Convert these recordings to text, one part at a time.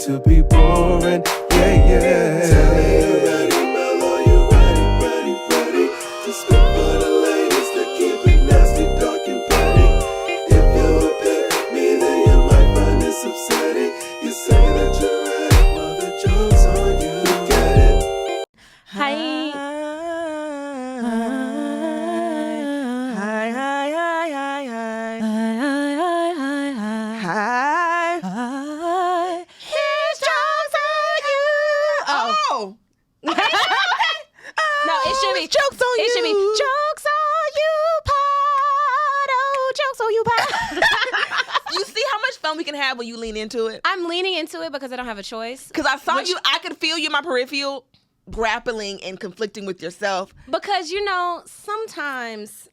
to be boring. Yeah, yeah. Tell me you ready, Mellow, you ready to spit for the ladies to keep it nasty, dark and petty. If you would pick me, then you might find this upsetting. You say that you're ready, well the joke's on you. Get it? Hi. No, it should be jokes on you. It should be jokes on you, pod. Oh, jokes on you, pod. You see how much fun we can have when you lean into it? I'm leaning into it because I don't have a choice. Because I saw you, I could feel you in my peripheral grappling and conflicting with yourself. Because, sometimes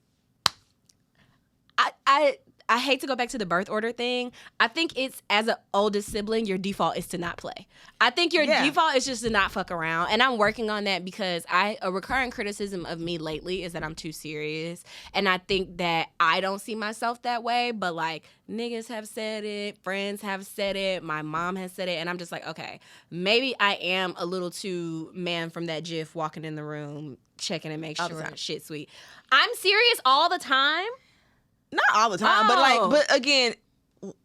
I hate to go back to the birth order thing. I think it's, as an oldest sibling, your default is to not play. I think your default is just to not fuck around. And I'm working on that because a recurring criticism of me lately is that I'm too serious. And I think that I don't see myself that way. But, niggas have said it. Friends have said it. My mom has said it. And I'm just like, okay, maybe I am a little too man from that GIF walking in the room, checking and make sure shit's sweet. I'm serious all the time. Not all the time, but again,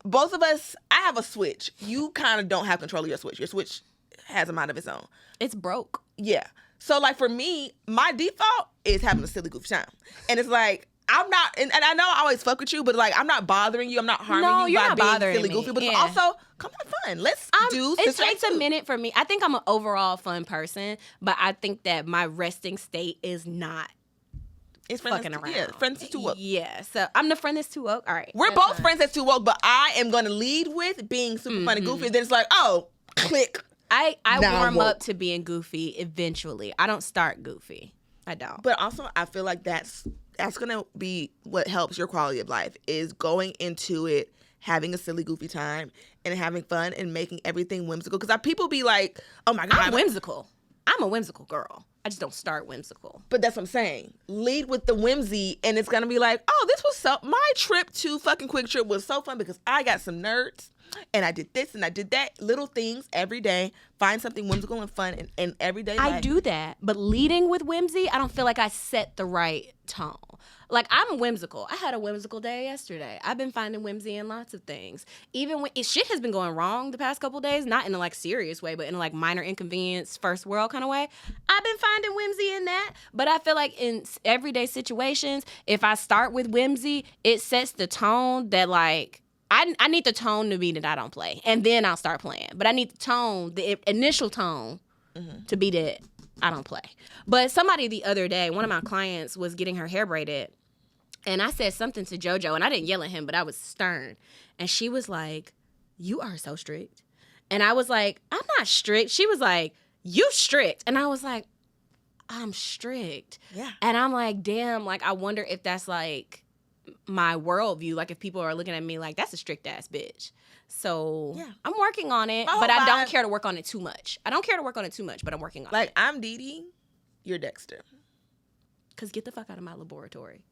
both of us, I have a switch. You kind of don't have control of your switch. Your switch has a mind of its own. It's broke. Yeah. So, for me, my default is having a silly, goofy time. And it's I'm not, and I know I always fuck with you, but I'm not bothering you. I'm not harming you by being silly, goofy. But also, come on, fun. Let's do it takes a minute for me. I think I'm an overall fun person, but I think that my resting state is not. It's fucking around. Yeah, friends that's too woke. Yeah, so I'm the friend that's too woke. All right. We're both friends that's too woke, but I am going to lead with being super fun and goofy. And then it's click. I warm up to being goofy eventually. I don't start goofy. I don't. But also, I feel like that's going to be what helps your quality of life, is going into it, having a silly, goofy time, and having fun and making everything whimsical. Because people be like, oh my God. I'm whimsical. I'm a whimsical girl. I just don't start whimsical. But that's what I'm saying. Lead with the whimsy, and it's going to be this was my trip to fucking Quick Trip was so fun because I got some nerds, and I did this, and I did that. Little things every day. Find something whimsical and fun in everyday life. I do that, but leading with whimsy, I don't feel like I set the right tone. I'm whimsical. I had a whimsical day yesterday. I've been finding whimsy in lots of things. Even when shit has been going wrong the past couple days, not in a serious way, but in a minor inconvenience, first world kind of way. I've been finding whimsy in that. But I feel like in everyday situations, if I start with whimsy, it sets the tone that I need the tone to be that I don't play. And then I'll start playing. But I need the tone, the initial tone, to be that I don't play. But somebody the other day, one of my clients was getting her hair braided. And I said something to JoJo, and I didn't yell at him, but I was stern. And she was like, you are so strict. And I was like, I'm not strict. She was like, you strict. And I was like, I'm strict. Yeah. And I'm like, damn, I wonder if that's my worldview. If people are looking at me like, that's a strict ass bitch. So I'm working on it, but I don't care to work on it too much. I don't care to work on it too much, but I'm working on it. I'm Dee Dee, you're Dexter. Because get the fuck out of my laboratory.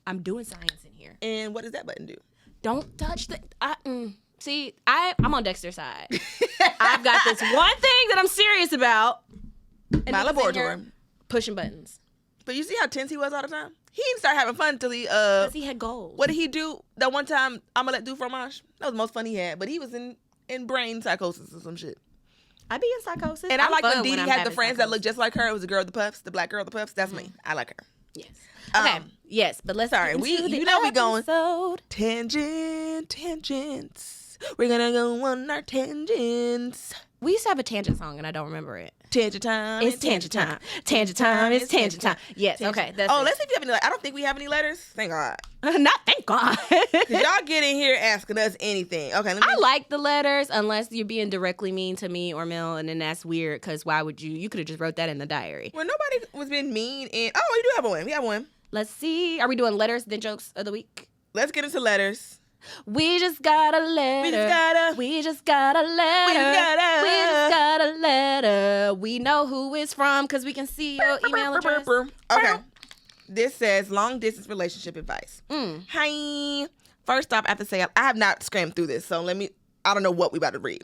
I'm doing science in here. And what does that button do? Don't touch the... See, I'm on Dexter's side. I've got this one thing that I'm serious about. My laboratory. Pushing buttons. But you see how tense he was all the time? He didn't start having fun until he... Because he had goals. What did he do that one time? I'm going to let do fromage. That was the most fun he had. But he was in brain psychosis or some shit. I be in psychosis. And I like when Dee Dee had the friends that looked just like her. It was the girl with the puffs, the black girl with the puffs. That's me. I like her. Yes. Okay. Yes, but let's sorry. We going tangents. We're gonna go on our tangents. We used to have a tangent song and I don't remember it. Tangent time. It's tangent time. Tangent time. It's tangent time. Yes. Okay. That's let's see if you have any. I don't think we have any letters. Thank God. Not thank God. Cause y'all get in here asking us anything. Okay. I like the letters unless you're being directly mean to me or Mel, and then that's weird. Cause why would you? You could have just wrote that in the diary. Well, nobody was being mean. We do have one. We have one. Let's see. Are we doing letters then jokes of the week? Let's get into letters. We just got a letter. We just got a letter. We know who it's from because we can see your email address. Okay. This says long distance relationship advice. Hi. First off, I have to say I have not scrammed through this, so I don't know what we about to read.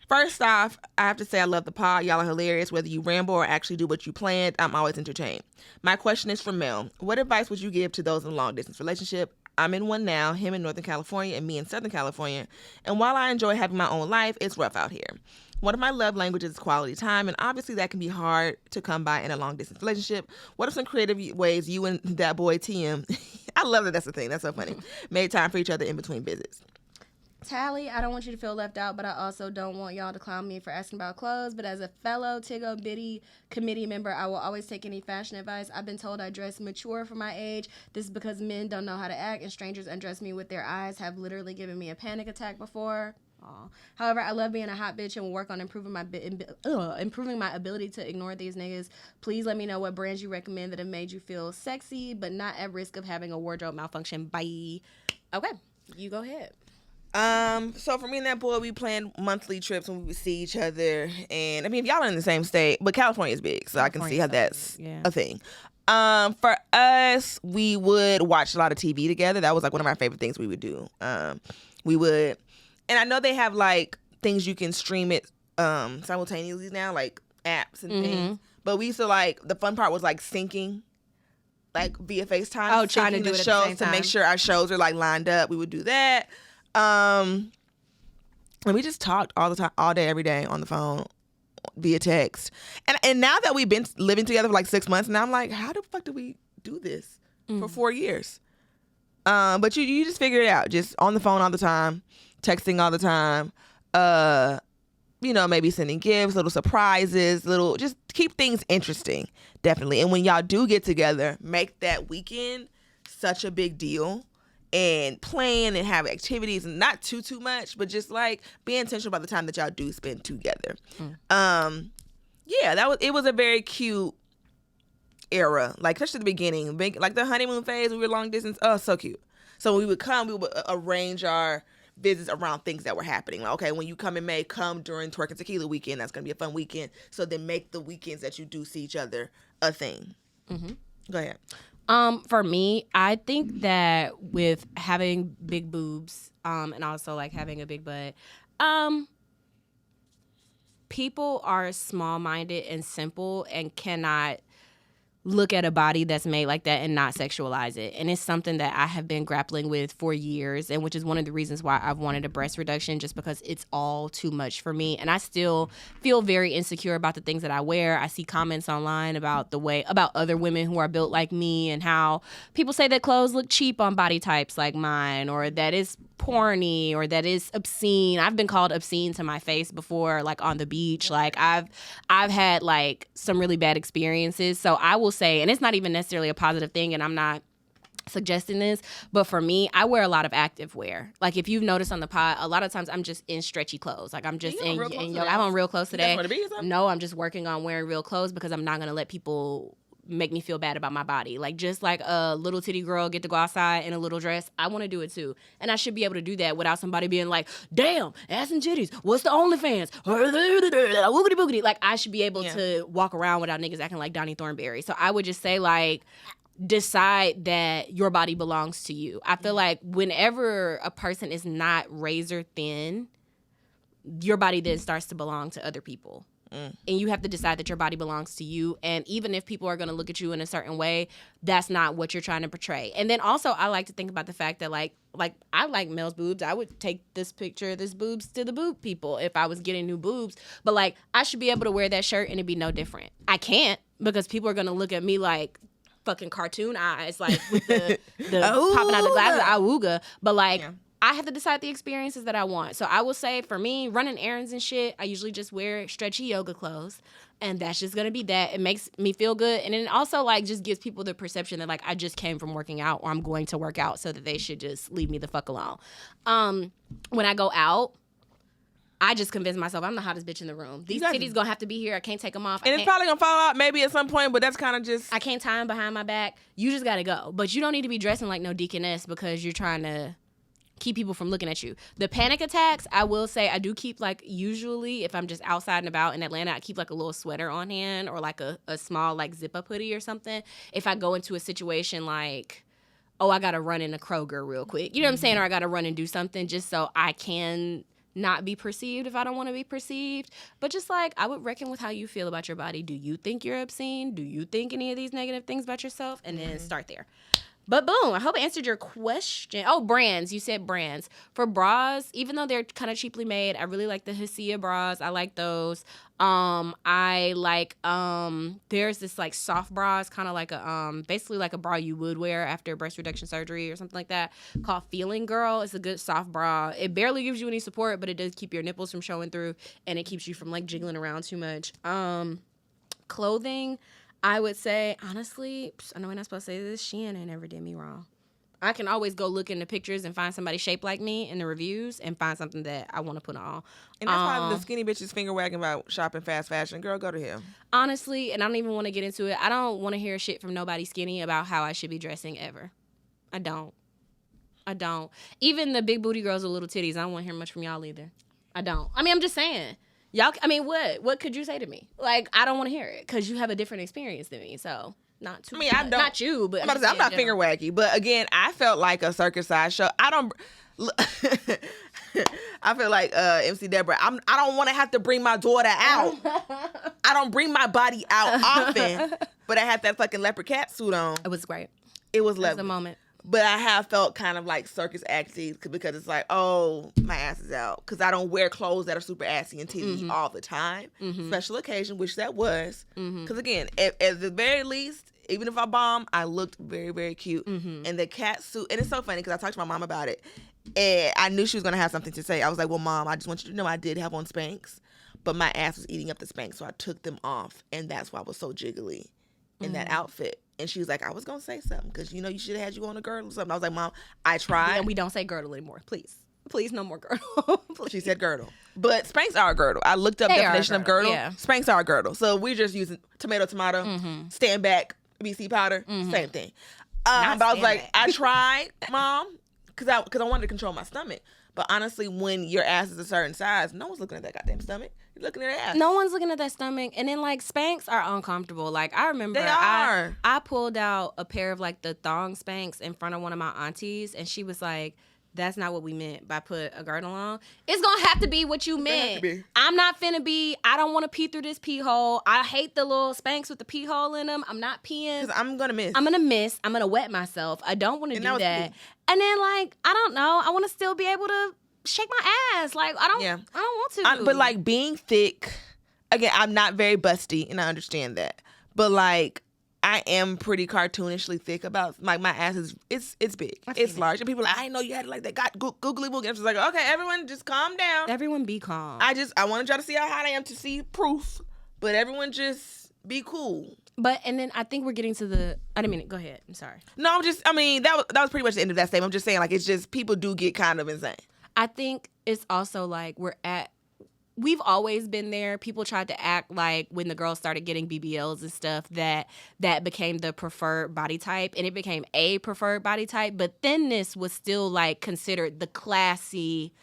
First off, I have to say I love the pod. Y'all are hilarious. Whether you ramble or actually do what you planned, I'm always entertained. My question is from Mel. What advice would you give to those in a long-distance relationship? I'm in one now, him in Northern California and me in Southern California. And while I enjoy having my own life, it's rough out here. One of my love languages is quality time, and obviously that can be hard to come by in a long-distance relationship. What are some creative ways you and that boy TM, I love that that's the thing, that's so funny, made time for each other in between visits? Tally, I don't want you to feel left out, but I also don't want y'all to clown me for asking about clothes. But as a fellow Tiggo Bitty committee member, I will always take any fashion advice. I've been told I dress mature for my age. This is because men don't know how to act, and strangers undress me with their eyes have literally given me a panic attack before. Aww. However, I love being a hot bitch and will work on improving my ability to ignore these niggas. Please let me know what brands you recommend that have made you feel sexy, but not at risk of having a wardrobe malfunction. Bye. Okay, you go ahead. So for me and that boy, we planned monthly trips when we would see each other. And I mean, if y'all are in the same state, but California is big, so I can see how that's a thing. For us, we would watch a lot of TV together. That was like one of my favorite things we would do. We would, and I know they have like things you can stream it simultaneously now, like apps and things. But we used to like, the fun part was like syncing, like via FaceTime. Oh, trying to do the it at the shows same time. to make sure our shows are like lined up. We would do that. And we just talked all the time, all day, every day on the phone, via text. And now that we've been living together for like 6 months, and I'm like, how the fuck did we do this for 4 years? But you just figure it out, just on the phone all the time, texting all the time. Maybe sending gifts, little surprises, just keep things interesting, definitely. And when y'all do get together, make that weekend such a big deal. And plan and have activities, and not too much, but just like be intentional about the time that y'all do spend together. It was a very cute era, like especially the beginning, like the honeymoon phase. We were long distance. Oh, so cute. So when we would come, we would arrange our visits around things that were happening. Like, okay, when you come in May, come during Twerk and Tequila weekend. That's gonna be a fun weekend. So then make the weekends that you do see each other a thing. Go ahead. For me, I think that with having big boobs, and also like having a big butt, people are small-minded and simple and cannot look at a body that's made like that and not sexualize it. And it's something that I have been grappling with for years, and which is one of the reasons why I've wanted a breast reduction, just because it's all too much for me. And I still feel very insecure about the things that I wear. I see comments online about other women who are built like me, and how people say that clothes look cheap on body types like mine, or that it's porny, or that is obscene. I've been called obscene to my face before, like on the beach. Like I've had like some really bad experiences. So I will say, and it's not even necessarily a positive thing, and I'm not suggesting this, but for me, I wear a lot of active wear. Like if you've noticed on the pod, a lot of times I'm just in stretchy clothes. Like I'm just I'm on real clothes today. No, I'm just working on wearing real clothes because I'm not gonna let people make me feel bad about my body. Like just like a little titty girl get to go outside in a little dress, I want to do it too, and I should be able to do that without somebody being like, damn, ass and titties, what's the OnlyFans, woogity boogity. Like I should be able to walk around without niggas acting like Donnie Thornberry. So I would just say, like, decide that your body belongs to you. I feel like whenever a person is not razor thin, your body then starts to belong to other people. And you have to decide that your body belongs to you. And even if people are going to look at you in a certain way, that's not what you're trying to portray. And then also, I like to think about the fact that like I like Mel's boobs. I would take this picture of this boobs to the boob people if I was getting new boobs. But like, I should be able to wear that shirt and it'd be no different. I can't, because people are going to look at me like fucking cartoon eyes, like with the popping out the glasses, awooga. But like, I have to decide the experiences that I want. So I will say, for me, running errands and shit, I usually just wear stretchy yoga clothes, and that's just gonna be that. It makes me feel good, and it also like just gives people the perception that like I just came from working out, or I'm going to work out, so that they should just leave me the fuck alone. When I go out, I just convince myself I'm the hottest bitch in the room. These titties gonna have to be here. I can't take them off. And it's probably gonna fall out maybe at some point, but that's kind of just... I can't tie them behind my back. You just gotta go. But you don't need to be dressing like no deaconess because you're trying to keep people from looking at you. The panic attacks, I will say, I do keep, like, usually if I'm just outside and about in Atlanta, I keep like a little sweater on hand, or like a small like zip-up hoodie or something. If I go into a situation like, oh, I gotta run in a Kroger real quick, you know what I'm saying? Or I gotta run and do something just so I can not be perceived if I don't want to be perceived. But just like, I would reckon with how you feel about your body. Do you think you're obscene? Do you think any of these negative things about yourself? And then start there. But boom, I hope I answered your question. Oh, brands. You said brands. For bras, even though they're kind of cheaply made, I really like the Hesea bras. I like those. I like, there's this like soft bras, kind of like a, basically like a bra you would wear after breast reduction surgery or something like that, called Feeling Girl. It's a good soft bra. It barely gives you any support, but it does keep your nipples from showing through, and it keeps you from like jiggling around too much. Clothing, I would say, honestly, I know we're not supposed to say this, Shein never did me wrong. I can always go look in the pictures and find somebody shaped like me in the reviews and find something that I want to put on. And that's why the skinny bitches finger wagging about shopping fast fashion. Girl, go to hell. Honestly, and I don't even want to get into it. I don't want to hear shit from nobody skinny about how I should be dressing ever. I don't. Even the big booty girls with little titties, I don't want to hear much from y'all either. I don't. I mean, I'm just saying. Y'all, I mean, what could you say to me? Like, I don't want to hear it because you have a different experience than me. So, not too. I mean, I don't. Not you, but I'm not finger waggy. But again, I felt like a circus sideshow. I don't. I feel like MC Deborah. I don't want to have to bring my daughter out. I don't bring my body out often, but I had that fucking leopard cat suit on. It was great. It was It lovely. was a moment. But I have felt kind of like circus assy because it's like, oh, my ass is out. Because I don't wear clothes that are super assy and titty all the time. Special occasion, which that was. Because again, at the very least, even if I bomb, I looked very, very cute. And the cat suit, and it's so funny because I talked to my mom about it. And I knew she was going to have something to say. I was like, well, Mom, I just want you to know I did have on Spanx. But my ass was eating up the Spanx, so I took them off. And that's why I was so jiggly in that outfit. And she was like, I was going to say something because, you know, you should have had you on a girdle or something. I was like, Mom, I tried. And we don't say girdle anymore. Please, no more girdle. She said girdle. But Spanx are a girdle. I looked up They are a definition of girdle. yeah. Spanx are a girdle. So we're just using tomato, stand back, BC powder, same thing. But I was stand like, back. I tried, Mom, because I wanted to control my stomach. But honestly, when your ass is a certain size, no one's looking at that goddamn stomach. You're looking at their ass. No one's looking at that stomach. And then, like, Spanx are uncomfortable. Like, I remember They are. I pulled out a pair of, like, the thong Spanx in front of one of my aunties, and she was like, that's not what we meant by put a girdle on. It's going to have to be what you meant. I'm not finna be, I don't want to pee through this pee hole. I hate the little Spanx with the pee hole in them. I'm not peeing. Because I'm going to miss. I'm going to miss. I'm going to wet myself. I don't want to do that was that. me. And then, like, I don't know. I want to still be able to shake my ass. Like, I don't want to. But like being thick, again, I'm not very busty, and I understand that. But like, I am pretty cartoonishly thick about like my ass is it's big, it's large, and people are like, I didn't know you had it like that. Got googly boogly. I'm just like, okay, everyone, just calm down. Everyone be calm. I wanted y'all to see how hot I am to see proof, but everyone just be cool. But and then I think we're getting to the. I didn't mean it. Go ahead. I'm sorry. No, that was pretty much the end of that statement. I'm just saying, like, it's just people do get kind of insane. I think it's also like we've always been there. People tried to act like when the girls started getting BBLs and stuff that became the preferred body type, and it became a preferred body type. But thinness was still like considered the classy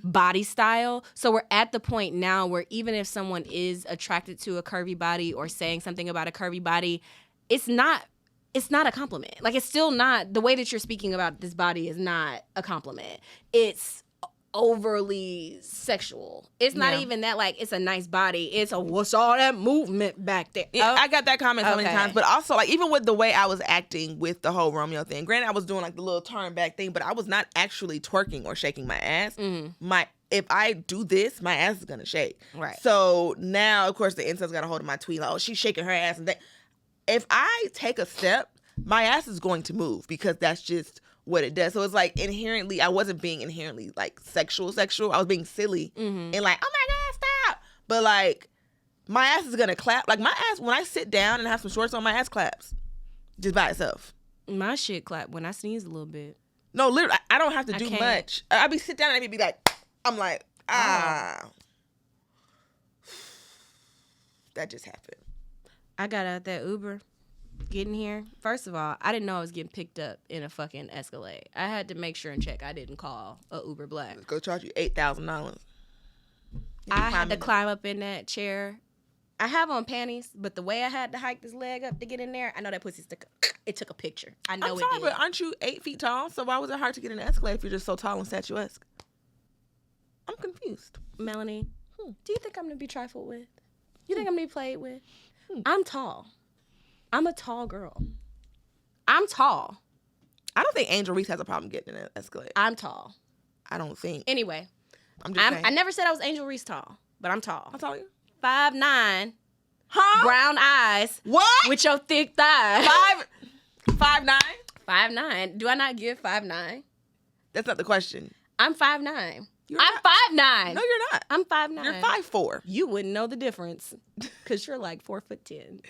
body style. So we're at the point now where even if someone is attracted to a curvy body or saying something about a curvy body, it's not a compliment. Like, it's still not, the way that you're speaking about this body is not a compliment. It's overly sexual. It's not even that, like, it's a nice body. It's a, what's all that movement back there? Yeah, I got that comment so many Okay. times, but also, like, even with the way I was acting with the whole Romeo thing, granted, I was doing, like, the little turn back thing, but I was not actually twerking or shaking my ass. If I do this, my ass is gonna shake. Right. So now, of course, the incels got a hold of my tweet, like, oh, she's shaking her ass. And that. If I take a step, my ass is going to move because that's just what it does. So it's like inherently, I wasn't being inherently like sexual. I was being silly and like, oh my God, stop. But like, my ass is gonna clap. Like my ass, when I sit down and have some shorts on, my ass claps just by itself. My shit clap when I sneeze a little bit. No, literally, I don't have to do can't. much. I be sit down and I be like, I'm like, that just happened. I got out that Uber getting here. First of all, I didn't know I was getting picked up in a fucking Escalade. I had to make sure and check I didn't call a Uber Black. Let's go charge you $8,000. I had to climb up in that chair. I have on panties, but the way I had to hike this leg up to get in there, I know that pussy it took a picture. I know I'm it sorry, did. but aren't you 8 feet tall? So why was it hard to get in an Escalade if you're just so tall and statuesque? I'm confused. Melanie, do you think I'm going to be trifled with? You think I'm going to be played with? I'm tall. I'm a tall girl. I'm tall. I don't think Angel Reese has a problem getting in an Escalade. I'm tall. I don't think. Anyway, I'm just saying. I never said I was Angel Reese tall, but I'm tall. How tall are you? 5'9", Huh? brown eyes, What? with your thick thighs. 5'9"? 5'9". Do I not give 5'9"? That's not the question. I'm 5'9". I'm 5'9". No, you're not. I'm 5'9". You're 5'4". You wouldn't know the difference because you're like 4'10".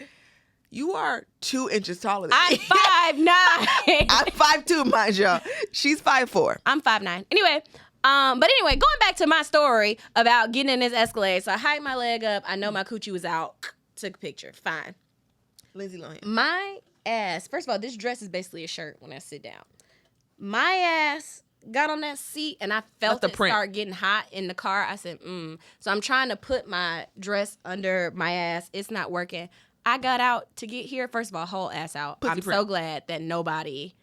You are 2 inches taller than I'm me. 5'9". I'm 5'2", mind y'all. She's 5'4". I'm 5'9". Anyway, going back to my story about getting in this Escalade. So I hiked my leg up. I know my coochie was out. Took a picture. Fine. Lindsay Lohan. My ass, first of all, this dress is basically a shirt when I sit down. My ass got on that seat and I felt it start getting hot in the car. I said, So I'm trying to put my dress under my ass. It's not working. I got out to get here. First of all, whole ass out. I'm so glad that nobody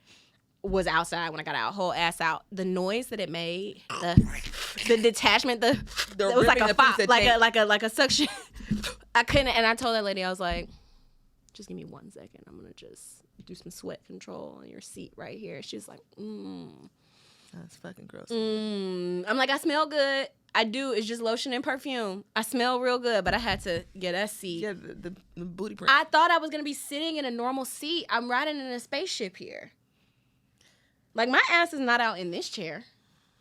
was outside when I got out. Whole ass out. The noise that it made, the detachment, it was like a pop, like a suction. I couldn't, and I told that lady, I was like, just give me 1 second. I'm gonna just do some sweat control on your seat right here. She's like, That's fucking gross. I'm like, I smell good. I do. It's just lotion and perfume. I smell real good, but I had to get a seat. Yeah, the booty print. I thought I was going to be sitting in a normal seat. I'm riding in a spaceship here. Like, my ass is not out in this chair.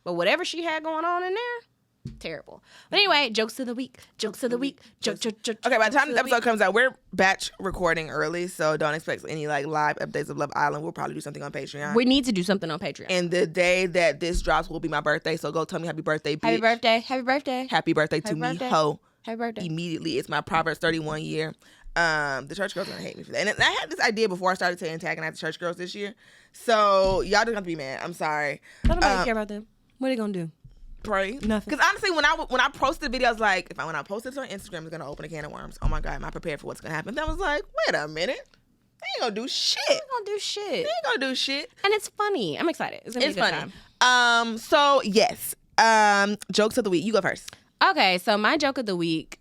But whatever she had going on in there, terrible. But anyway, jokes of the week. Jokes of the week. Okay, by the time this episode comes out, we're batch recording early, so don't expect any like live updates of Love Island. We'll probably do something on Patreon. We need to do something on Patreon. And the day that this drops will be my birthday, so go tell me happy birthday, bitch. Happy birthday. Happy birthday. Happy birthday to me, ho. Happy birthday. Immediately. It's my Proverbs 31 year. The church girls are gonna hate me for that. And I had this idea before I started to antagonize the church girls this year. So y'all just have to be mad. I'm sorry. Don't nobody care about them. What are they gonna do? Pray. Nothing. Because honestly, when I posted the video, I was like, when I post this on Instagram, it's gonna open a can of worms. Oh my God, am I prepared for what's gonna happen? Then I was like, wait a minute. They ain't gonna do shit. They ain't gonna do shit. They ain't gonna do shit. And it's funny. I'm excited. It's gonna be a good funny. time. So yes. Jokes of the week. You go first. Okay, so my joke of the week.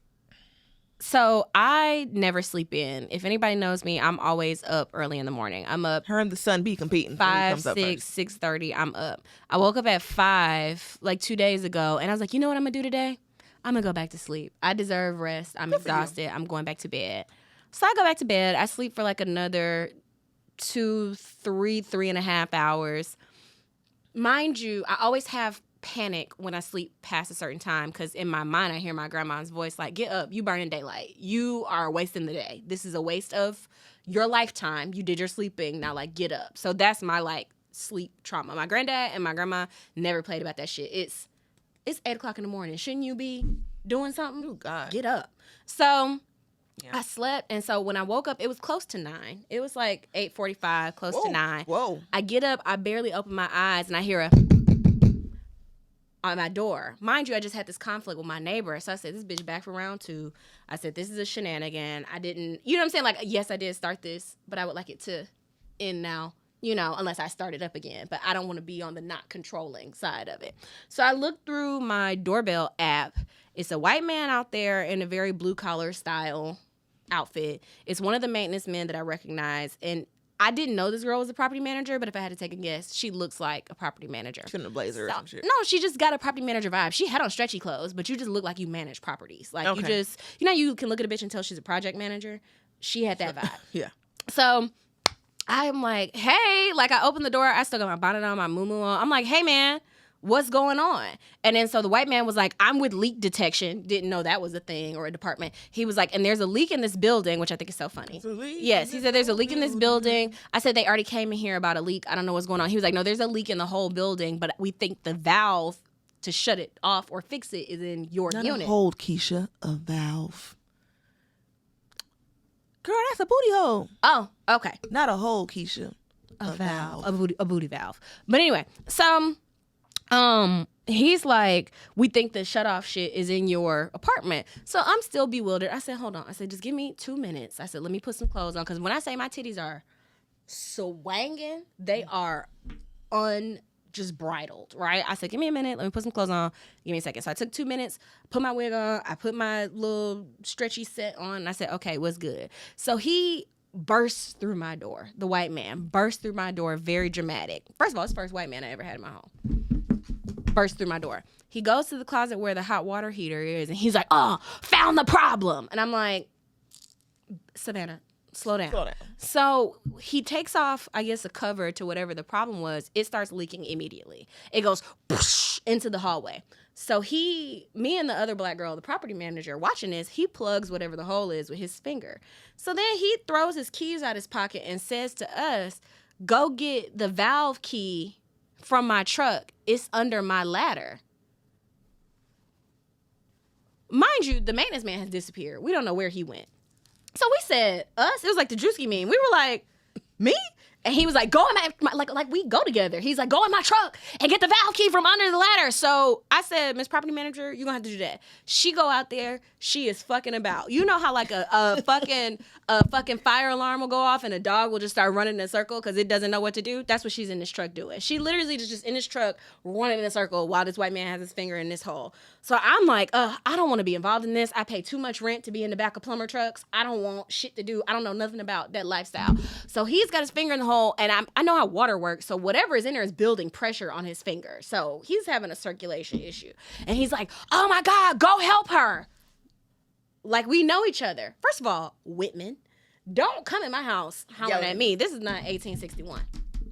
So I never sleep in. If anybody knows me, I'm always up early in the morning. I'm up Her and the sun be competing. 5, 6, 6:30. I'm up. I woke up at 5 like 2 days ago, and I was like, you know what I'm gonna do today? I'm gonna go back to sleep. I deserve rest. I'm exhausted. I'm going back to bed. So I go back to bed. I sleep for like another 2, 3, 3.5 hours. Mind you, I always have panic when I sleep past a certain time because in my mind I hear my grandma's voice like, get up, you burning daylight, you are wasting the day, this is a waste of your lifetime, you did your sleeping, now like get up. So that's my like sleep trauma. My granddad and my grandma never played about that shit. It's 8 o'clock in the morning, shouldn't you be doing something? Oh God, get up. So I slept, and so when I woke up, it was close to 9. It was like 8:45, close to 9. Whoa. I get up, I barely open my eyes, and I hear a on my door. Mind you, I just had this conflict with my neighbor. So I said, this bitch back for round 2. I said, this is a shenanigan. I didn't, you know what I'm saying? Like, yes, I did start this, but I would like it to end now, you know, unless I start it up again. But I don't want to be on the not controlling side of it. So I looked through my doorbell app. It's a white man out there in a very blue collar style outfit. It's one of the maintenance men that I recognize. And I didn't know this girl was a property manager, but if I had to take a guess, she looks like a property manager. She's in a blazer or some shit. No, she just got a property manager vibe. She had on stretchy clothes, but you just look like you manage properties. Like you just, you know, you can look at a bitch and tell she's a project manager. She had that vibe. Yeah. So I'm like, hey, like I opened the door. I still got my bonnet on, my muumuu on. I'm like, hey, man, what's going on? And then so the white man was like, I'm with leak detection. Didn't know that was a thing or a department. He was like, and there's a leak in this building, which I think is so funny. Yes, he said there's a leak in this building. I said they already came in here about a leak. I don't know what's going on. He was like, no, there's a leak in the whole building, but we think the valve to shut it off or fix it is in your Not unit. a hold, Keisha, a valve. Girl, that's a booty hole. Oh, okay. Not a hole, Keisha. A valve. A booty valve. But anyway, so he's like, we think the shut off shit is in your apartment. So I'm still bewildered. I said, hold on. I said, just give me 2 minutes. I said, let me put some clothes on. Because when I say my titties are swanging, they are just bridled, right? I said, give me a minute. Let me put some clothes on. Give me a second. So I took 2 minutes, put my wig on. I put my little stretchy set on. And I said, okay, what's good? So he bursts through my door. The white man burst through my door, very dramatic. First of all, it's the first white man I ever had in my home. Burst through my door. He goes to the closet where the hot water heater is, and he's like, oh, found the problem. And I'm like, Savannah, slow down. So he takes off, I guess, a cover to whatever the problem was. It starts leaking immediately. It goes whoosh, into the hallway. So me and the other black girl, the property manager, watching this, he plugs whatever the hole is with his finger. So then he throws his keys out his pocket and says to us, go get the valve key from my truck. It's under my ladder. Mind you, the maintenance man has disappeared. We don't know where he went. So we said, us? It was like the Drewski meme. We were like, me? And he was like, go in my like we go together. He's like, go in my truck and get the valve key from under the ladder. So I said, Miss Property Manager, you're gonna have to do that. She go out there, she is fucking about. You know how like a fucking fire alarm will go off and a dog will just start running in a circle because it doesn't know what to do? That's what she's in this truck doing. She literally just in this truck running in a circle while this white man has his finger in this hole. So I'm like, I don't want to be involved in this. I pay too much rent to be in the back of plumber trucks. I don't want shit to do. I don't know nothing about that lifestyle. So he's got his finger in the hole, and I know how water works. So whatever is in there is building pressure on his finger. So he's having a circulation issue. And he's like, oh my God, go help her. Like, we know each other. First of all, Whitman, don't come in my house hollering at me. This is not 1861.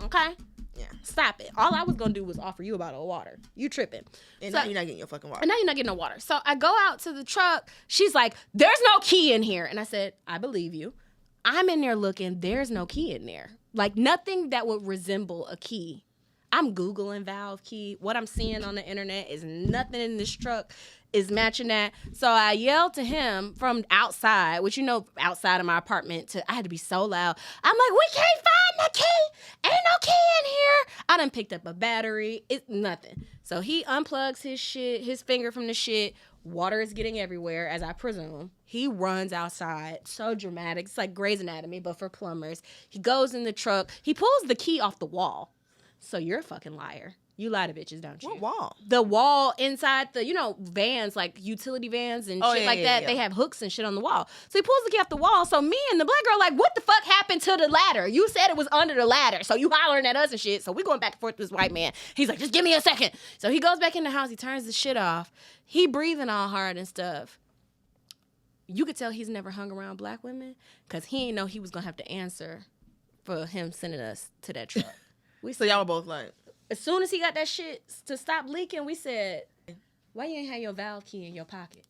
Okay? Yeah. Stop it. All I was going to do was offer you a bottle of water. You tripping. And now you're not getting your fucking water. And now you're not getting no water. So I go out to the truck. She's like, there's no key in here. And I said, I believe you. I'm in there looking. There's no key in there. Like, nothing that would resemble a key. I'm Googling valve key. What I'm seeing on the internet is nothing in this truck is matching that. So I yelled to him from outside, which, you know, outside of my apartment, I had to be so loud. I'm like, we can't find the key. Ain't no key in here. I done picked up a battery. It's nothing. So he unplugs his finger from the shit. Water is getting everywhere, as I presume. He runs outside. So dramatic. It's like Grey's Anatomy, but for plumbers. He goes in the truck. He pulls the key off the wall. So you're a fucking liar. You lie to bitches, don't you? What wall? The wall inside the, vans, like utility vans and shit like that. Yeah. They have hooks and shit on the wall. So he pulls the key off the wall. So me and the black girl like, what the fuck happened to the ladder? You said it was under the ladder. So you hollering at us and shit. So we going back and forth with this white man. He's like, just give me a second. So he goes back in the house. He turns the shit off. He breathing all hard and stuff. You could tell he's never hung around black women because he didn't know he was going to have to answer for him sending us to that truck. So y'all were both like... As soon as he got that shit to stop leaking, we said, why you ain't have your valve key in your pocket?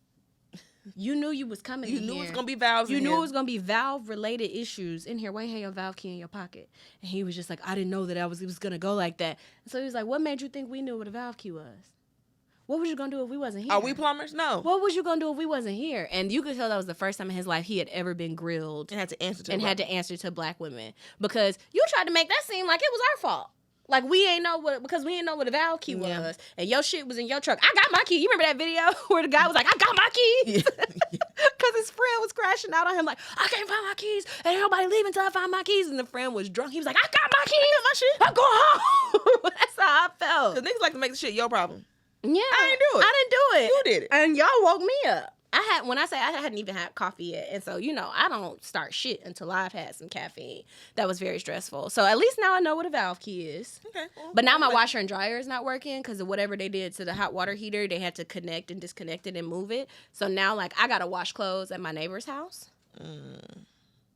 You knew you was coming in here. You knew it was going to be valves in here. You knew it was going to be valve-related issues in here. Why you ain't have your valve key in your pocket? And he was just like, I didn't know that it was going to go like that. And so he was like, what made you think we knew what a valve key was? What was you going to do if we wasn't here? Are we plumbers? No. What was you going to do if we wasn't here? And you could tell that was the first time in his life he had ever been grilled. And had to answer to black women. Because you tried to make that seem like it was our fault. Like, we ain't know what a valve key was. And your shit was in your truck. I got my key. You remember that video where the guy was like, I got my keys? Because his friend was crashing out on him like, I can't find my keys. And everybody leave until I find my keys. And the friend was drunk. He was like, I got my keys. I got my shit. I'm going home. That's how I felt. Because niggas like to make the shit your problem. Yeah. I didn't do it. I didn't do it. You did it. And y'all woke me up. I hadn't even had coffee yet. And so, I don't start shit until I've had some caffeine. That was very stressful. So at least now I know what a valve key is. Okay. Well, but now my washer and dryer is not working because of whatever they did to the hot water heater. They had to connect and disconnect it and move it. So now, I got to wash clothes at my neighbor's house.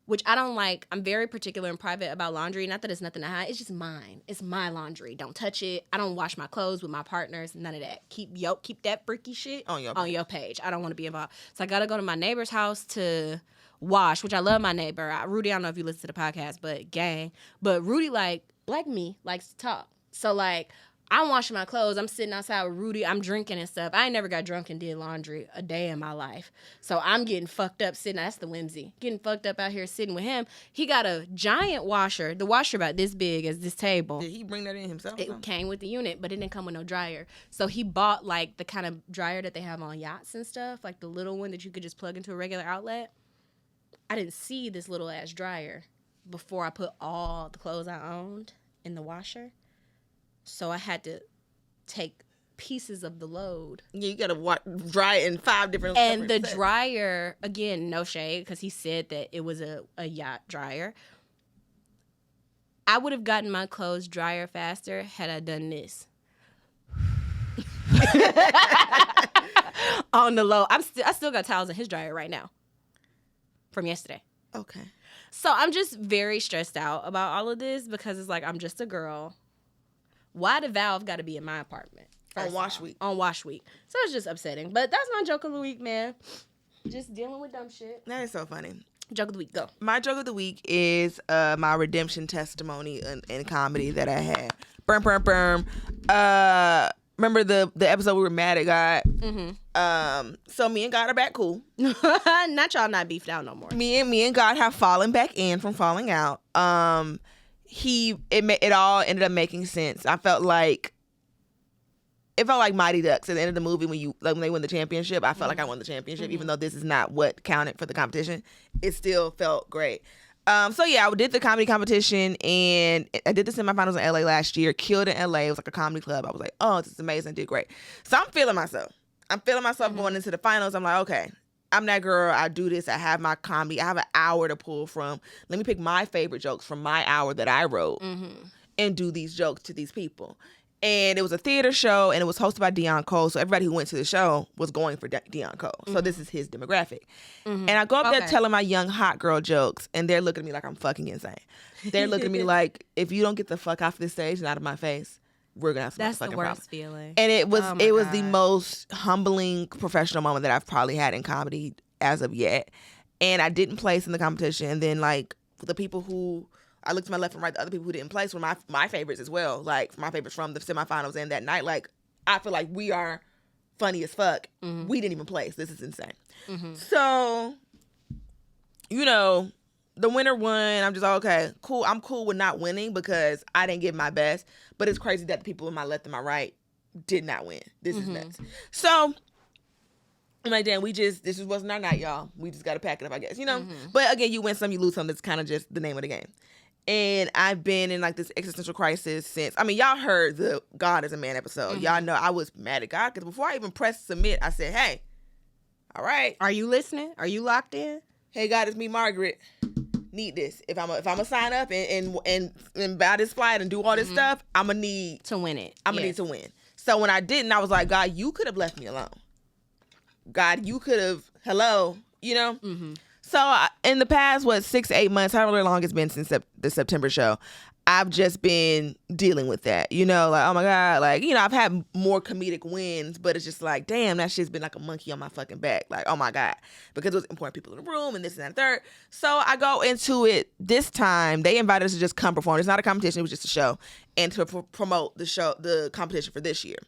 Which I don't like. I'm very particular and private about laundry. Not that it's nothing to hide. It's just mine. It's my laundry. Don't touch it. I don't wash my clothes with my partners. None of that. Keep that freaky shit on your page. I don't want to be involved. So I got to go to my neighbor's house to wash, which I love my neighbor. Rudy, I don't know if you listen to the podcast, but gang. But Rudy, like me, likes to talk. So, I'm washing my clothes. I'm sitting outside with Rudy. I'm drinking and stuff. I ain't never got drunk and did laundry a day in my life. So I'm getting fucked up sitting. That's the whimsy. Getting fucked up out here sitting with him. He got a giant washer. The washer about this big as this table. Did he bring that in himself? It came with the unit, but it didn't come with no dryer. So he bought the kind of dryer that they have on yachts and stuff, like the little one that you could just plug into a regular outlet. I didn't see this little ass dryer before I put all the clothes I owned in the washer. So I had to take pieces of the load. Yeah, you gotta dry it in 5 different. And the sets. dryer, again, no shade, because he said that it was a yacht dryer. I would have gotten my clothes drier faster had I done this. On the low. I still got towels in his dryer right now from yesterday. Okay. So I'm just very stressed out about all of this because it's like I'm just a girl. Why the valve got to be in my apartment? On wash week. On wash week. So it's just upsetting. But that's my joke of the week, man. Just dealing with dumb shit. That is so funny. Joke of the week, go. My joke of the week is my redemption testimony in comedy that I had. Remember the episode we were mad at God? Mm-hmm. So me and God are back cool. Not y'all not beefed out no more. Me and God have fallen back in from falling out. It all ended up making sense. It felt like Mighty Ducks at the end of the movie when they win the championship. I felt like I won the championship, even though this is not what counted for the competition. It still felt great. So yeah, I did the comedy competition, and I did the semifinals in LA last year. Killed in LA. It was like a comedy club. I was like, oh, this is amazing. I did great. So I'm feeling myself. Going into the finals. I'm like, okay, I'm that girl. I do this. I have my comedy. I have an hour to pull from. Let me pick my favorite jokes from my hour that I wrote and do these jokes to these people. And it was a theater show, and it was hosted by Dion Cole. So everybody who went to the show was going for Dion Cole. So this is his demographic. And I go up there telling my young hot girl jokes, and they're looking at me like I'm fucking insane. They're looking at me like, if you don't get the fuck off this stage and out of my face, we're gonna have some That's fucking the worst problem. feeling. And it was God. the most humbling professional moment that I've probably had in comedy as of yet. And I didn't place in the competition. And then like the people who I looked to my left and right, the other people who didn't place were my favorites as well. Like my favorites from the semifinals and that night. Like I feel like we are funny as fuck. We didn't even place. This is insane. So, the winner won. I'm just like, okay, cool. I'm cool with not winning because I didn't give my best. But it's crazy that the people in my left and my right did not win. This is nuts. So I'm like, damn, this wasn't our night, y'all. We just got to pack it up, I guess, But again, you win some, you lose some. That's kind of just the name of the game. And I've been in like this existential crisis since. I mean, y'all heard the God is a Man episode. Y'all know I was mad at God because before I even pressed submit, I said, hey, all right. Are you listening? Are you locked in? Hey, God, it's me, Margaret. Need this. If I'm gonna sign up and buy this flight and do all this stuff, I'm gonna need to win it. I'm gonna need to win. So when I didn't, I was like, God, you could have left me alone. God, you could have, So in the past, 6-8 months, however long it's been since the September show, I've just been dealing with that, like, oh my God, like, I've had more comedic wins, but it's just like, damn, that shit's been like a monkey on my fucking back. Like, oh my God, because it was important people in the room and this and that and third. So I go into it this time. They invited us to just come perform. It's not a competition. It was just a show and to promote the competition for this year.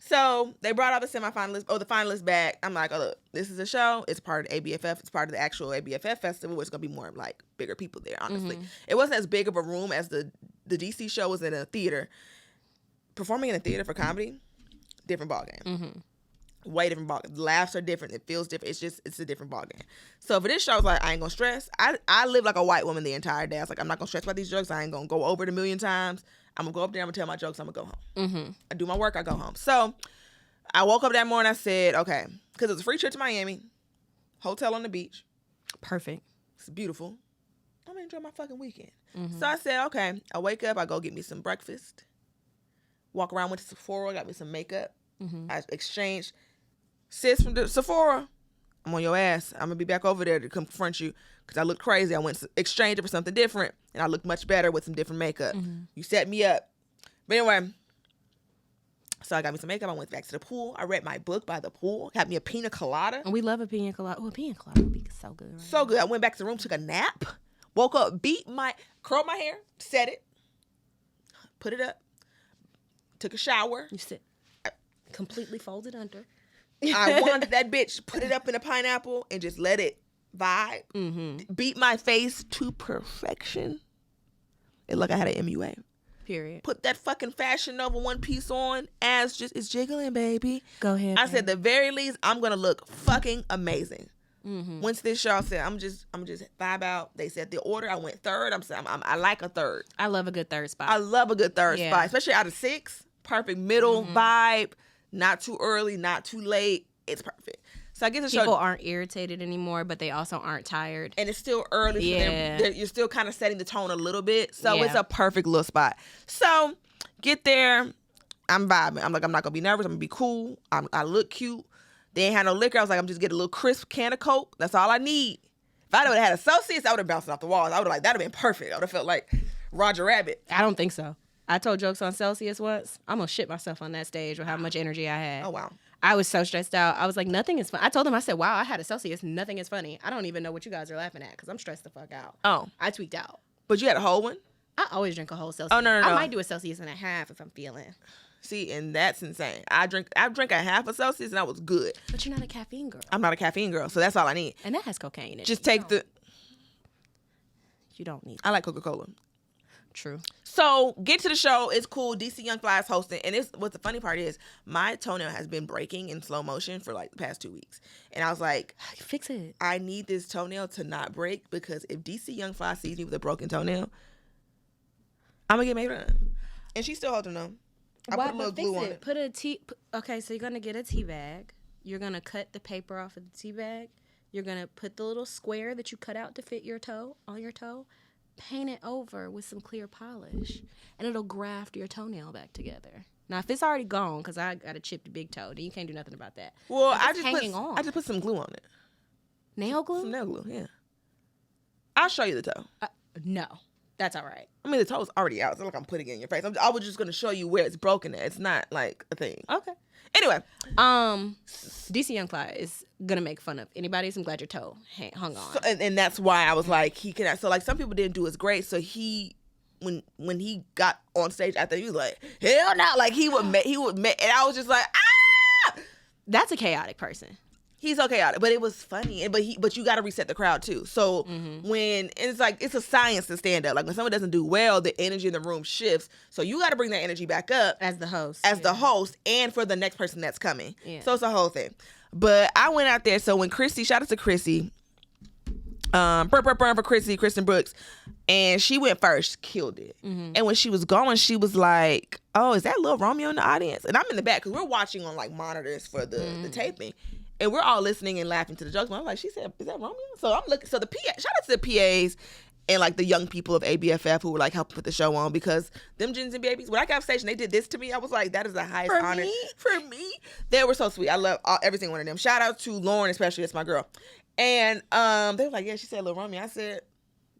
So they brought out the finalists back. I'm like, oh, look, this is a show. It's part of the ABFF. It's part of the actual ABFF festival. It's going to be more like bigger people there, honestly. It wasn't as big of a room as the DC show was in a theater. Performing in a theater for comedy, different ballgame. Way different ballgame. The laughs are different. It feels different. It's a different ballgame. So for this show, I was like, I ain't going to stress. I live like a white woman the entire day. I was like, I'm not going to stress about these jokes. I ain't going to go over it a million times. I'm going to go up there, I'm going to tell my jokes, I'm going to go home. I do my work, I go home. So I woke up that morning, I said, okay, because it was a free trip to Miami, hotel on the beach. Perfect. It's beautiful. I'm going to enjoy my fucking weekend. So I said, okay, I wake up, I go get me some breakfast, walk around, went to Sephora, got me some makeup. I exchanged. Sis from the Sephora, I'm on your ass. I'm going to be back over there to confront you because I looked crazy. I went to exchange it for something different, and I looked much better with some different makeup. You set me up. But anyway, so I got me some makeup. I went back to the pool. I read my book by the pool. Got me a pina colada. We love a pina colada. Oh, a pina colada would be so good. Right so good. I went back to the room, took a nap, woke up, curled my hair, set it, put it up, took a shower. You sit completely folded under. I wanted that bitch, put it up in a pineapple and just let it vibe. Beat my face to perfection. It looked like I had an MUA. Period. Put that fucking Fashion Nova one piece on. Ass just is jiggling, baby. Go ahead. I said, the very least, I'm going to look fucking amazing. Went to this show. I said, I'm just vibe out. They said the order. I went third. I like a third. I love a good third spot. I love a good third Yeah. spot, especially out of 6. Perfect middle vibe. Not too early, not too late. It's perfect. So I get the show. People aren't irritated anymore, but they also aren't tired. And it's still early. So Yeah. you're still kind of setting the tone a little bit. So Yeah. it's a perfect little spot. So get there. I'm vibing. I'm like, I'm not going to be nervous. I'm going to be cool. I look cute. They ain't had no liquor. I was like, I'm just getting a little crisp can of Coke. That's all I need. If I would have had associates, I would have bounced off the walls. I would have like, that would have been perfect. I would have felt like Roger Rabbit. I don't think so. I told jokes on Celsius once. I'm going to shit myself on that stage with how much energy I had. Oh, wow. I was so stressed out. I was like, nothing is fun. I told them, I said, wow, I had a Celsius. Nothing is funny. I don't even know what you guys are laughing at because I'm stressed the fuck out. Oh. I tweaked out. But you had a whole one? I always drink a whole Celsius. Oh, no. I might do a Celsius and a half if I'm feeling. See, and that's insane. I drank a half of Celsius and I was good. But you're not a caffeine girl. I'm not a caffeine girl, so that's all I need. And that has cocaine in it. Just take You don't need I like Coca-Cola. True. So get to the show. It's cool. DC Young Fly is hosting, and what the funny part is, my toenail has been breaking in slow motion for like the past 2 weeks, and I was like, Fix it. I need this toenail to not break because if DC Young Fly sees me with a broken toenail, I'm gonna get made fun of. And she's still holding them. I put a little glue on it. Put a tea. Okay, so you're gonna get a tea bag. You're gonna cut the paper off of the tea bag. You're gonna put the little square that you cut out to fit your toe on your toe. Paint it over with some clear polish, and it'll graft your toenail back together. Now, if it's already gone, because I got a chipped big toe, then you can't do nothing about that. Well, If I it's just put some glue on it. Nail glue? Some nail glue, yeah. I'll show you the toe. No, that's all right. I mean, the toe's already out. It's not like I'm putting it in your face. I was just going to show you where it's broken at. It's not like a thing. Okay. Anyway. DC Young Fly is gonna make fun of anybody. So I'm glad your toe hung on. So, and that's why I was like, he can. So like some people didn't do as great. So he, when he got on stage after, he was like, hell no. Like he would, and I was just like, ah. That's a chaotic person. He's okay at it, but it was funny. But you got to reset the crowd too. So when it's like it's a science to stand up. Like when someone doesn't do well, the energy in the room shifts. So you got to bring that energy back up As the host. the host, and for the next person that's coming. Yeah. So it's a whole thing. But I went out there. So when shout out to Chrissy, burn for Chrissy, Kristen Brooks, and she went first, killed it. And when she was going, she was like, "Oh, is that Lil Romeo in the audience?" And I'm in the back because we're watching on like monitors for the taping. And we're all listening and laughing to the jokes. And I'm like, she said, is that Romeo? So I'm looking. So the shout out to the PAs and like the young people of ABFF who were like helping put the show on, because them Gins and Babies, when I got off stage and they did this to me, I was like, that is the highest honor for me. They were so sweet. I love every single one of them. Shout out to Lauren, especially. That's my girl. And they were like, yeah, she said Lil Romeo. I said,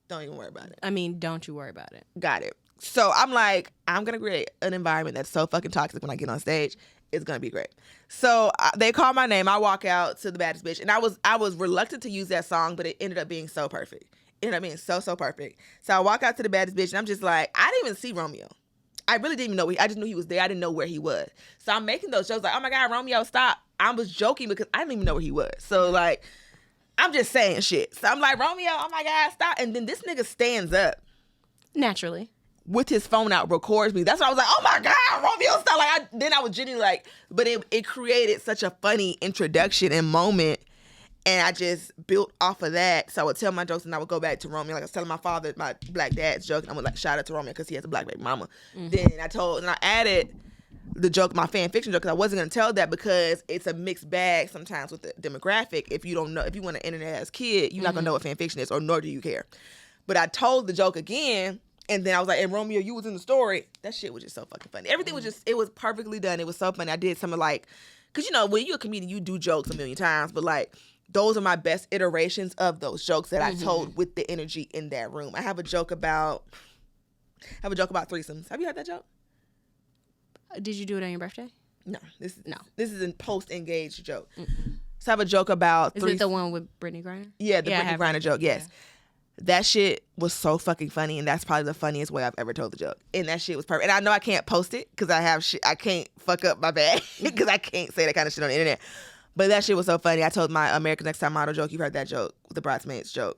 don't even worry about it. I mean, don't you worry about it. Got it. So I'm like, I'm going to create an environment that's so fucking toxic when I get on stage. It's going to be great. So they call my name. I walk out to the baddest bitch. And I was reluctant to use that song, but it ended up being so perfect. It ended up being so perfect. So I walk out to the baddest bitch and I'm just like, I didn't even see Romeo. I really didn't even know. I just knew he was there. I didn't know where he was. So I'm making those jokes like, oh my God, Romeo, stop. I was joking because I didn't even know where he was. So like, I'm just saying shit. So I'm like, Romeo, oh my God, stop. And then this nigga stands up. Naturally. With his phone out, records me. That's why I was like, oh my God, Romeo, stop. Like, then I was genuinely like, but it created such a funny introduction and moment. And I just built off of that. So I would tell my jokes and I would go back to Romeo. Like I was telling my father, my black dad's joke, and I would like shout out to Romeo because he has a black baby mama. Then I added the joke, my fan fiction joke, because I wasn't going to tell that because it's a mixed bag sometimes with the demographic. If you don't know, if you want an internet-ass kid, you're not going to know what fan fiction is, or nor do you care. But I told the joke again, and then I was like, and Romeo, you was in the story. That shit was just so fucking funny. Everything was just, it was perfectly done. It was so funny. I did something like, because you know, when you're a comedian, you do jokes a million times, but like, those are my best iterations of those jokes that I told with the energy in that room. I have a joke about threesomes. Have you heard that joke? Did you do it on your birthday? No. This is a post-engaged joke. So I have a joke about Is it the one with Brittany Griner? Yeah, the Brittany Griner joke, yes. Yeah. That shit was so fucking funny, and that's probably the funniest way I've ever told the joke. And that shit was perfect. And I know I can't post it because I can't fuck up my bag because I can't say that kind of shit on the internet. But that shit was so funny. I told my America's Next Top Model joke. You've heard that joke, the bridesmaids joke.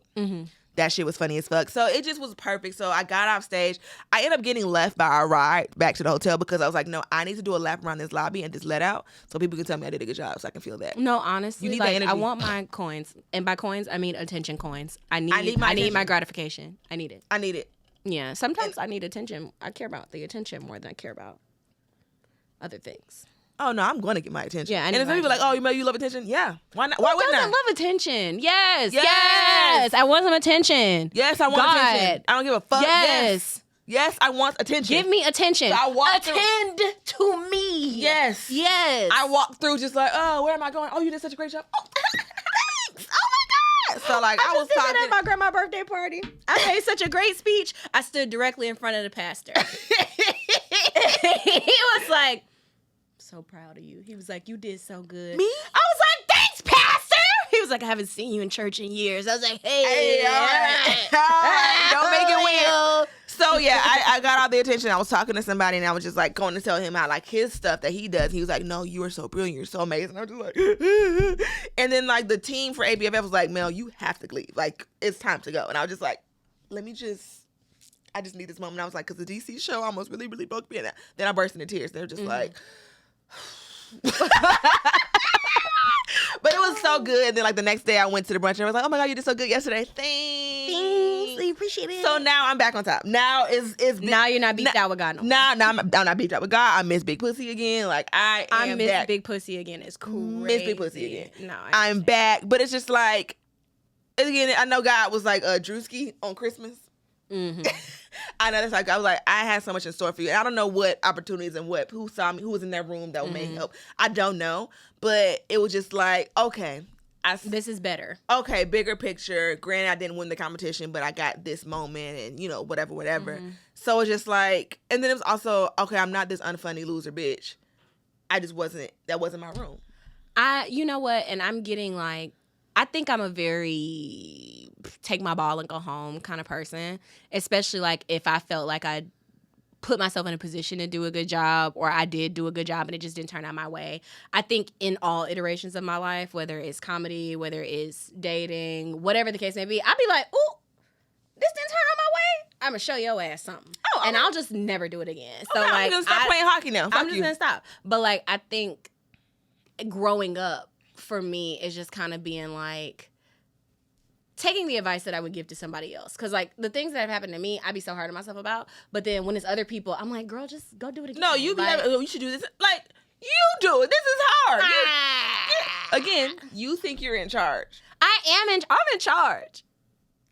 That shit was funny as fuck. So it just was perfect. So I got off stage. I ended up getting left by our ride back to the hotel because I was like, no, I need to do a lap around this lobby and this let out so people can tell me I did a good job so I can feel that. No, honestly, You need that like, energy. I want my coins. And by coins, I mean attention coins. I need my my attention. gratification. I need it. I need it. Yeah, sometimes I need attention. I care about the attention more than I care about other things. Oh, no, I'm going to get my attention. Yeah, I and need if some my people like, oh, you love attention? Yeah. Why not? Why Who wouldn't I? doesn't love attention? Yes, Yes. yes. I want some attention. Yes, I want God. attention. I don't give a fuck. Yes. Yes, I want attention. Give me attention. So I walk through- Attend to me. Yes. Yes. I walked through just like, oh, where am I going? Oh, you did such a great job. Oh, thanks. Oh my God. So like I was just did that talking. at my grandma's birthday party. I made such a great speech. I stood directly in front of the pastor. He was like, so proud of you. He was like, you did so good. Me? I was like, thanks, pastor. He was like, I haven't seen you in church in years. I was like, hey, Hey, all right. All right. Don't make it weird. So yeah, I got all the attention. I was talking to somebody and I was just like going to tell him how like his stuff that he does. He was like, no, you are so brilliant. You're so amazing. I was just like, and then like the team for ABFF was like, Mel, you have to leave. Like it's time to go. And I was just like, I just need this moment. I was like, because the DC show almost really, really broke me. And then I burst into tears. They were just like, but it was so good. And then like the next day I went to the brunch and I was like, oh my God, you did so good yesterday. Thanks. I appreciate it. So now I'm back on top. Now now you're not beefed out with God no more. Now I'm not beefed out with God. I miss big pussy again. Like I miss back. big pussy again. It's crazy. Miss big pussy again. No, I'm back. But it's just like, again, I know God was like Drewski on Christmas. Mm-hmm. I know that's like I was like I had so much in store for you. And I don't know what opportunities and who saw me, who was in that room that may help. I don't know, but it was just like okay, this is better. Okay, bigger picture. Granted, I didn't win the competition, but I got this moment, and whatever. So it's just like, and then it was also okay. I'm not this unfunny loser bitch. I just wasn't. That wasn't my room. You know what? And I'm getting like. I think I'm a very take my ball and go home kind of person, especially like if I felt like I put myself in a position to do a good job or I did do a good job and it just didn't turn out my way. I think in all iterations of my life, whether it's comedy, whether it's dating, whatever the case may be, I'd be like, ooh, this didn't turn out my way. I'm going to show your ass something. Oh, and I'll just never do it again. So like, I'm going to stop playing hockey now. I'm just going to stop. But like I think growing up, for me is just kind of being like taking the advice that I would give to somebody else. Because like the things that have happened to me, I'd be so hard on myself about. But then when it's other people, I'm like, girl, just go do it again. No, you should do this. Like, you do it. This is hard. Again, you think you're in charge. I'm in charge.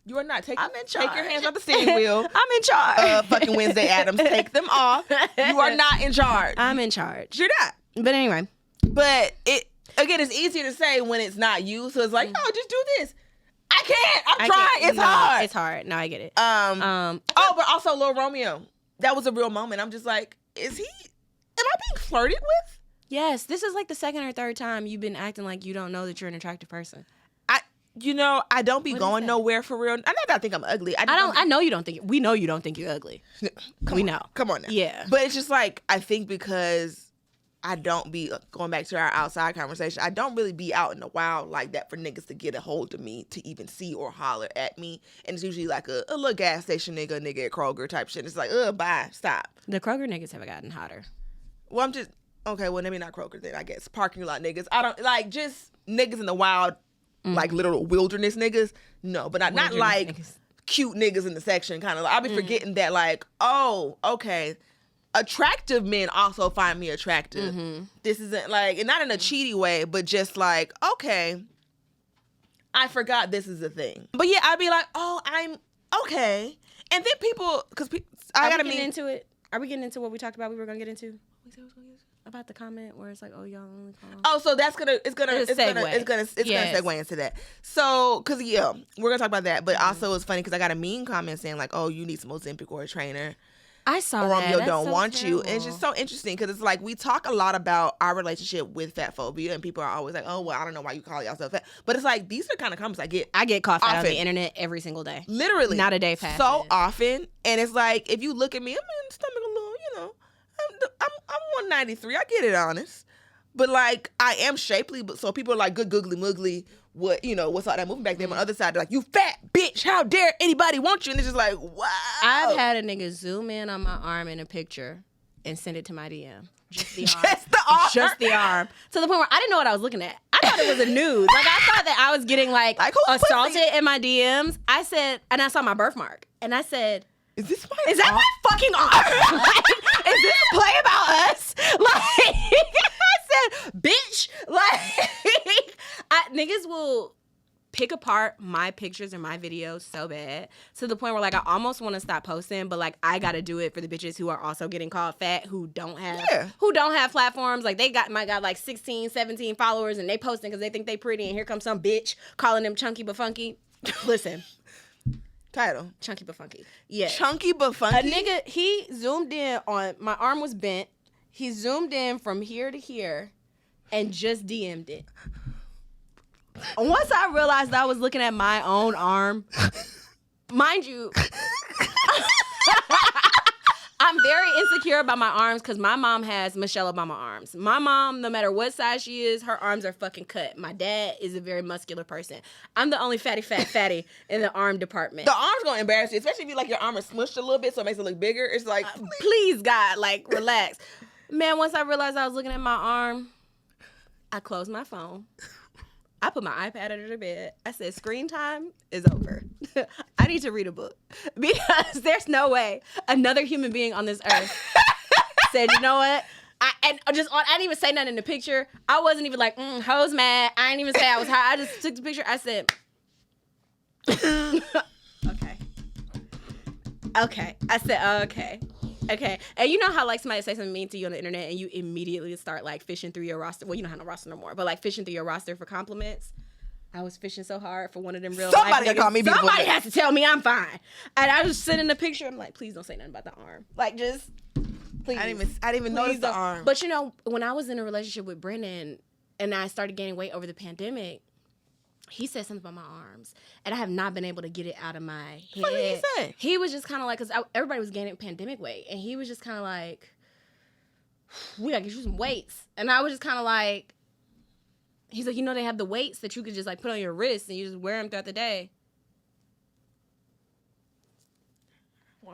You are not. I'm in charge. Take your hands off the steering wheel. I'm in charge. Fucking Wednesday Addams. Take them off. You are not in charge. I'm in charge. You're not. But anyway. But again, it's easier to say when it's not you. So it's like, oh, just do this. I can't. I'm trying. It's hard. It's hard. No, I get it. But also Lil Romeo. That was a real moment. I'm just like, am I being flirted with? Yes. This is like the second or third time you've been acting like you don't know that you're an attractive person. I don't be going nowhere for real. I not think I'm ugly. I know you don't think. We know you don't think you're ugly. We know. Come on now. Yeah. But it's just like I think because I don't be going back to our outside conversation. I don't really be out in the wild like that for niggas to get a hold of me to even see or holler at me. And it's usually like a little gas station nigga at Kroger type shit. It's like, bye, stop. The Kroger niggas have gotten hotter. Well, I'm just okay. Well, maybe not Kroger then. I guess parking lot niggas. I don't like just niggas in the wild. Like literal wilderness niggas, no, but not like niggas. Cute niggas in the section. Kind of, I'll be forgetting that. Like, oh, okay, attractive men also find me attractive. This isn't like, and not in a cheaty way, but just like, okay, I forgot this is a thing. But yeah, I'd be like, oh, I'm okay, and then people, because I gotta get into it. Are we getting into what we talked about? We were gonna get into. About the comment where it's like, oh, y'all only call. Oh, so it's gonna segue into that. So, cause we're gonna talk about that. But also, it's funny because I got a mean comment saying like, oh, you need some Ozempic or a trainer. I saw or that. Romeo don't want terrible. you, and it's just so interesting because it's like we talk a lot about our relationship with fat phobia, and people are always like, oh, well, I don't know why you call yourself fat, but it's like these are kind of comments I get. I get caught fat on often. the internet every single day. Literally, not a day passes. So often, and it's like if you look at me, I'm in the stomach a little, I'm 193. I get it, honest. But like I am shapely, but so people are like good googly muggly what's all that moving back there. On the other side, they're like, you fat bitch, how dare anybody want you? And it's just like, wow. I've had a nigga zoom in on my arm in a picture and send it to my DM. Just the arm. Just the arm. Just the arm. To the point where I didn't know what I was looking at. I thought it was a nude. Like, I thought that I was getting, like who's assaulted pussy? in my DMs. I said, and I saw my birthmark. And I said, Is is that my fucking arm? Like, is this a play about us? Like, I said, bitch. Like, niggas will pick apart my pictures and my videos so bad to the point where, like, I almost want to stop posting, but, like, I got to do it for the bitches who are also getting called fat, who don't have platforms. Like, they might got like 16, 17 followers and they posting because they think they pretty, and here comes some bitch calling them chunky but funky. Listen. Title. Chunky but funky. Yeah. Chunky but funky? A nigga, he zoomed in on, my arm was bent. He zoomed in from here to here and just DM'd it. Once I realized I was looking at my own arm, mind you, I'm very insecure about my arms because my mom has Michelle Obama arms. My mom, no matter what size she is, her arms are fucking cut. My dad is a very muscular person. I'm the only fatty in the arm department. The arm's gonna embarrass you, especially if you like your arm is smushed a little bit so it makes it look bigger. It's like, please, God, like, relax. Man, once I realized I was looking at my arm, I closed my phone. I put my iPad under the bed. I said, screen time is over. I need to read a book because there's no way another human being on this earth said, you know what? I didn't even say nothing in the picture. I wasn't even like, hoes mad. I didn't even say I was high. I just took the picture. I said, okay. I said, okay. And you know how, like, somebody say something mean to you on the internet and you immediately start, like, fishing through your roster. Well, you don't have no roster no more, but, like, fishing through your roster for compliments. I was fishing so hard for one of them real Somebody life. call me beautiful. Somebody has to tell me I'm fine. And I was sitting in the picture. I'm like, please don't say nothing about the arm. Like, just please. I didn't even notice the arm. But, you know, when I was in a relationship with Brennan and I started gaining weight over the pandemic, he said something about my arms, and I have not been able to get it out of my head. What did he say? He was just kind of like, because everybody was gaining pandemic weight, and he was just kind of like, we gotta get you some weights. And I was just kind of like, he's like, you know, they have the weights that you could just, like, put on your wrist, and you just wear them throughout the day.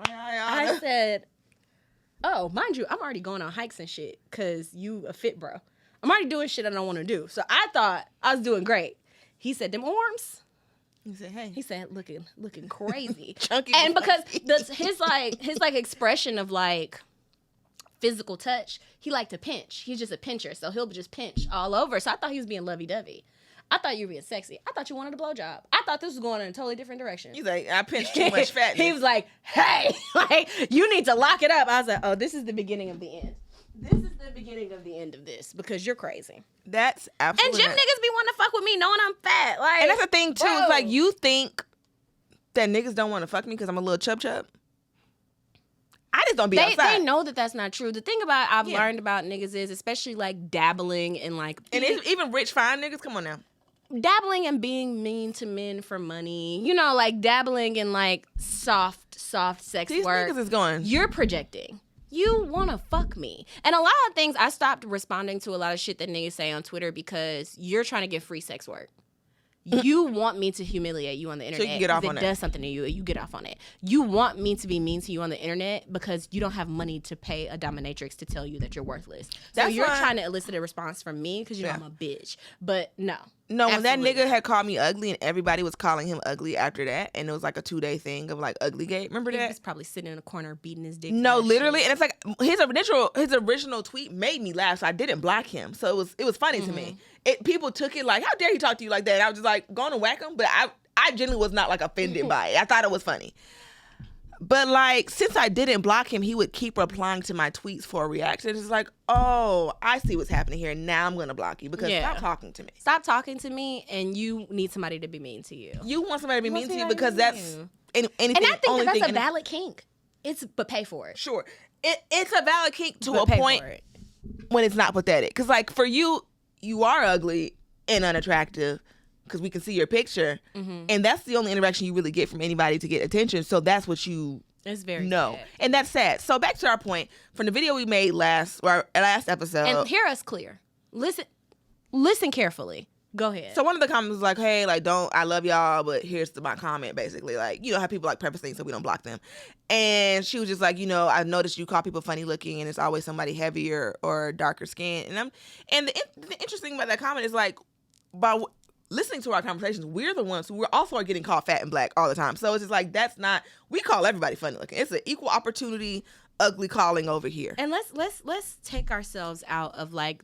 I said, oh, mind you, I'm already going on hikes and shit, because you a fit bro. I'm already doing shit I don't want to do. So I thought I was doing great. He said, them arms. He said, hey. He said, looking crazy. Chunky. And because his expression of, like, physical touch, he liked to pinch. He's just a pincher. So he'll just pinch all over. So I thought he was being lovey-dovey. I thought you were being sexy. I thought you wanted a blowjob. I thought this was going in a totally different direction. He's like, I pinched too much fatness. He was like, hey, like, you need to lock it up. I was like, oh, this is the beginning of the end. This is the beginning of the end of this because you're crazy. That's absolutely. And gym niggas be wanting to fuck with me knowing I'm fat. Like, and that's the thing too. bro. It's like, you think that niggas don't want to fuck me because I'm a little chub. I just don't be outside. They know that that's not true. The thing about I've learned about niggas is, especially, like, dabbling in, like, and even rich fine niggas. Come on now. Dabbling and being mean to men for money. You know, like, dabbling in, like, soft sex These work. niggas is going. You're projecting. You want to fuck me. And a lot of things, I stopped responding to a lot of shit that niggas say on Twitter because you're trying to get free sex work. You want me to humiliate you on the internet. So you can get off on it. it. Does something to you, you get off on it. You want me to be mean to you on the internet because you don't have money to pay a dominatrix to tell you that you're worthless. So That's you're why- trying to elicit a response from me because you know I'm a bitch. But no. No, when that Absolutely nigga not. had called me ugly and everybody was calling him ugly after that, and it was like a 2-day thing of, like, ugly gate. Remember He that? was probably sitting in a corner beating his dick. No, for that literally, shit. and it's like his original tweet made me laugh, so I didn't block him. So it was funny to me. People took it like, how dare he talk to you like that? And I was just like, going to whack him, but I genuinely was not, like, offended by it. I thought it was funny. But, like, since I didn't block him, he would keep replying to my tweets for a reaction. It's like, oh, I see what's happening here. Now I'm gonna block you because stop talking to me. Stop talking to me, and you need somebody to be mean to you. You want somebody to be mean to you somebody because to that's you. anything. And I think only that that's thing a valid kink. But pay for it. Sure, it's a valid kink to But a pay point for it. when it's not pathetic. Because, like, for you are ugly and unattractive because we can see your picture, and that's the only interaction you really get from anybody to get attention. So that's what you It's very know, sad. and that's sad. So back to our point from the video we made last episode. And hear us clear. Listen carefully. Go ahead. So one of the comments was like, hey, like, I love y'all, but here's my comment, basically. Like, you know how people like preface things so we don't block them. And she was just like, I noticed you call people funny looking and it's always somebody heavier or darker skin. And the interesting thing about that comment is like, by listening to our conversations, we're the ones who also are getting called fat and black all the time. So it's just like, we call everybody funny looking. It's an equal opportunity ugly calling over here. And let's take ourselves out of like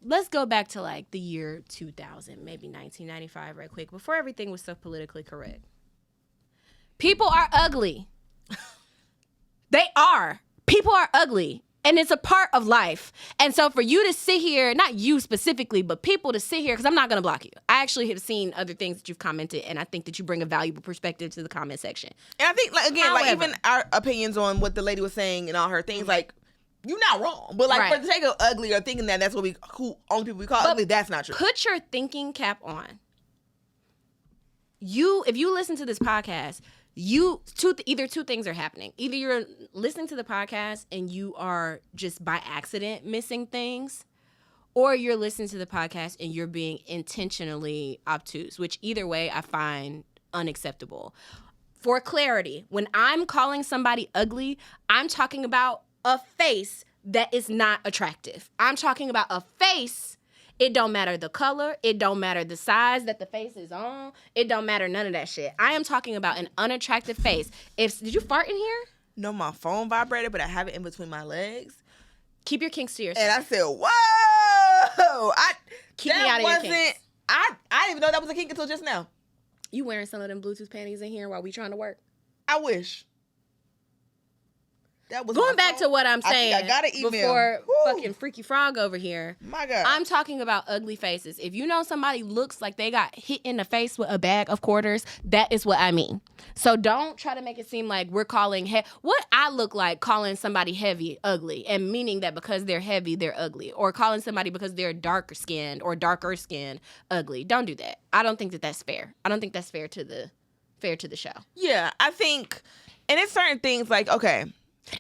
let's go back to like the year 2000, maybe 1995 right quick, before everything was so politically correct. People are ugly. They are. People are ugly. And it's a part of life. And so for you to sit here, not you specifically, but people to sit here, because I'm not going to block you. I actually have seen other things that you've commented, and I think that you bring a valuable perspective to the comment section. And I think, like, again, However, like even our opinions on what the lady was saying and all her things, like, you're not wrong. But like for the sake of ugly or thinking that's what only people we call ugly, that's not true. Put your thinking cap on. If you listen to this podcast, either two things are happening. Either you're listening to the podcast and you are just by accident missing things, or you're listening to the podcast and you're being intentionally obtuse, which either way I find unacceptable. For clarity, when I'm calling somebody ugly, I'm talking about a face that is not attractive. I'm talking about a face. It don't matter the color. It don't matter the size that the face is on. It don't matter none of that shit. I am talking about an unattractive face. Did you fart in here? No, my phone vibrated, but I have it in between my legs. Keep your kinks to yourself. And I said, whoa! Keep me out of your kinks. I didn't even know that was a kink until just now. You wearing some of them Bluetooth panties in here while we trying to work? I wish. That was going back to what I'm saying. I got an email before fucking Freaky Frog over here. My God. I'm talking about ugly faces. If you know somebody looks like they got hit in the face with a bag of quarters, that is what I mean. So don't try to make it seem like we're calling what I look like calling somebody heavy ugly, and meaning that because they're heavy they're ugly, or calling somebody because they're darker skinned ugly. Don't do that. I don't think that that's fair. I don't think that's fair to the show. Yeah, I think, and it's certain things like, okay.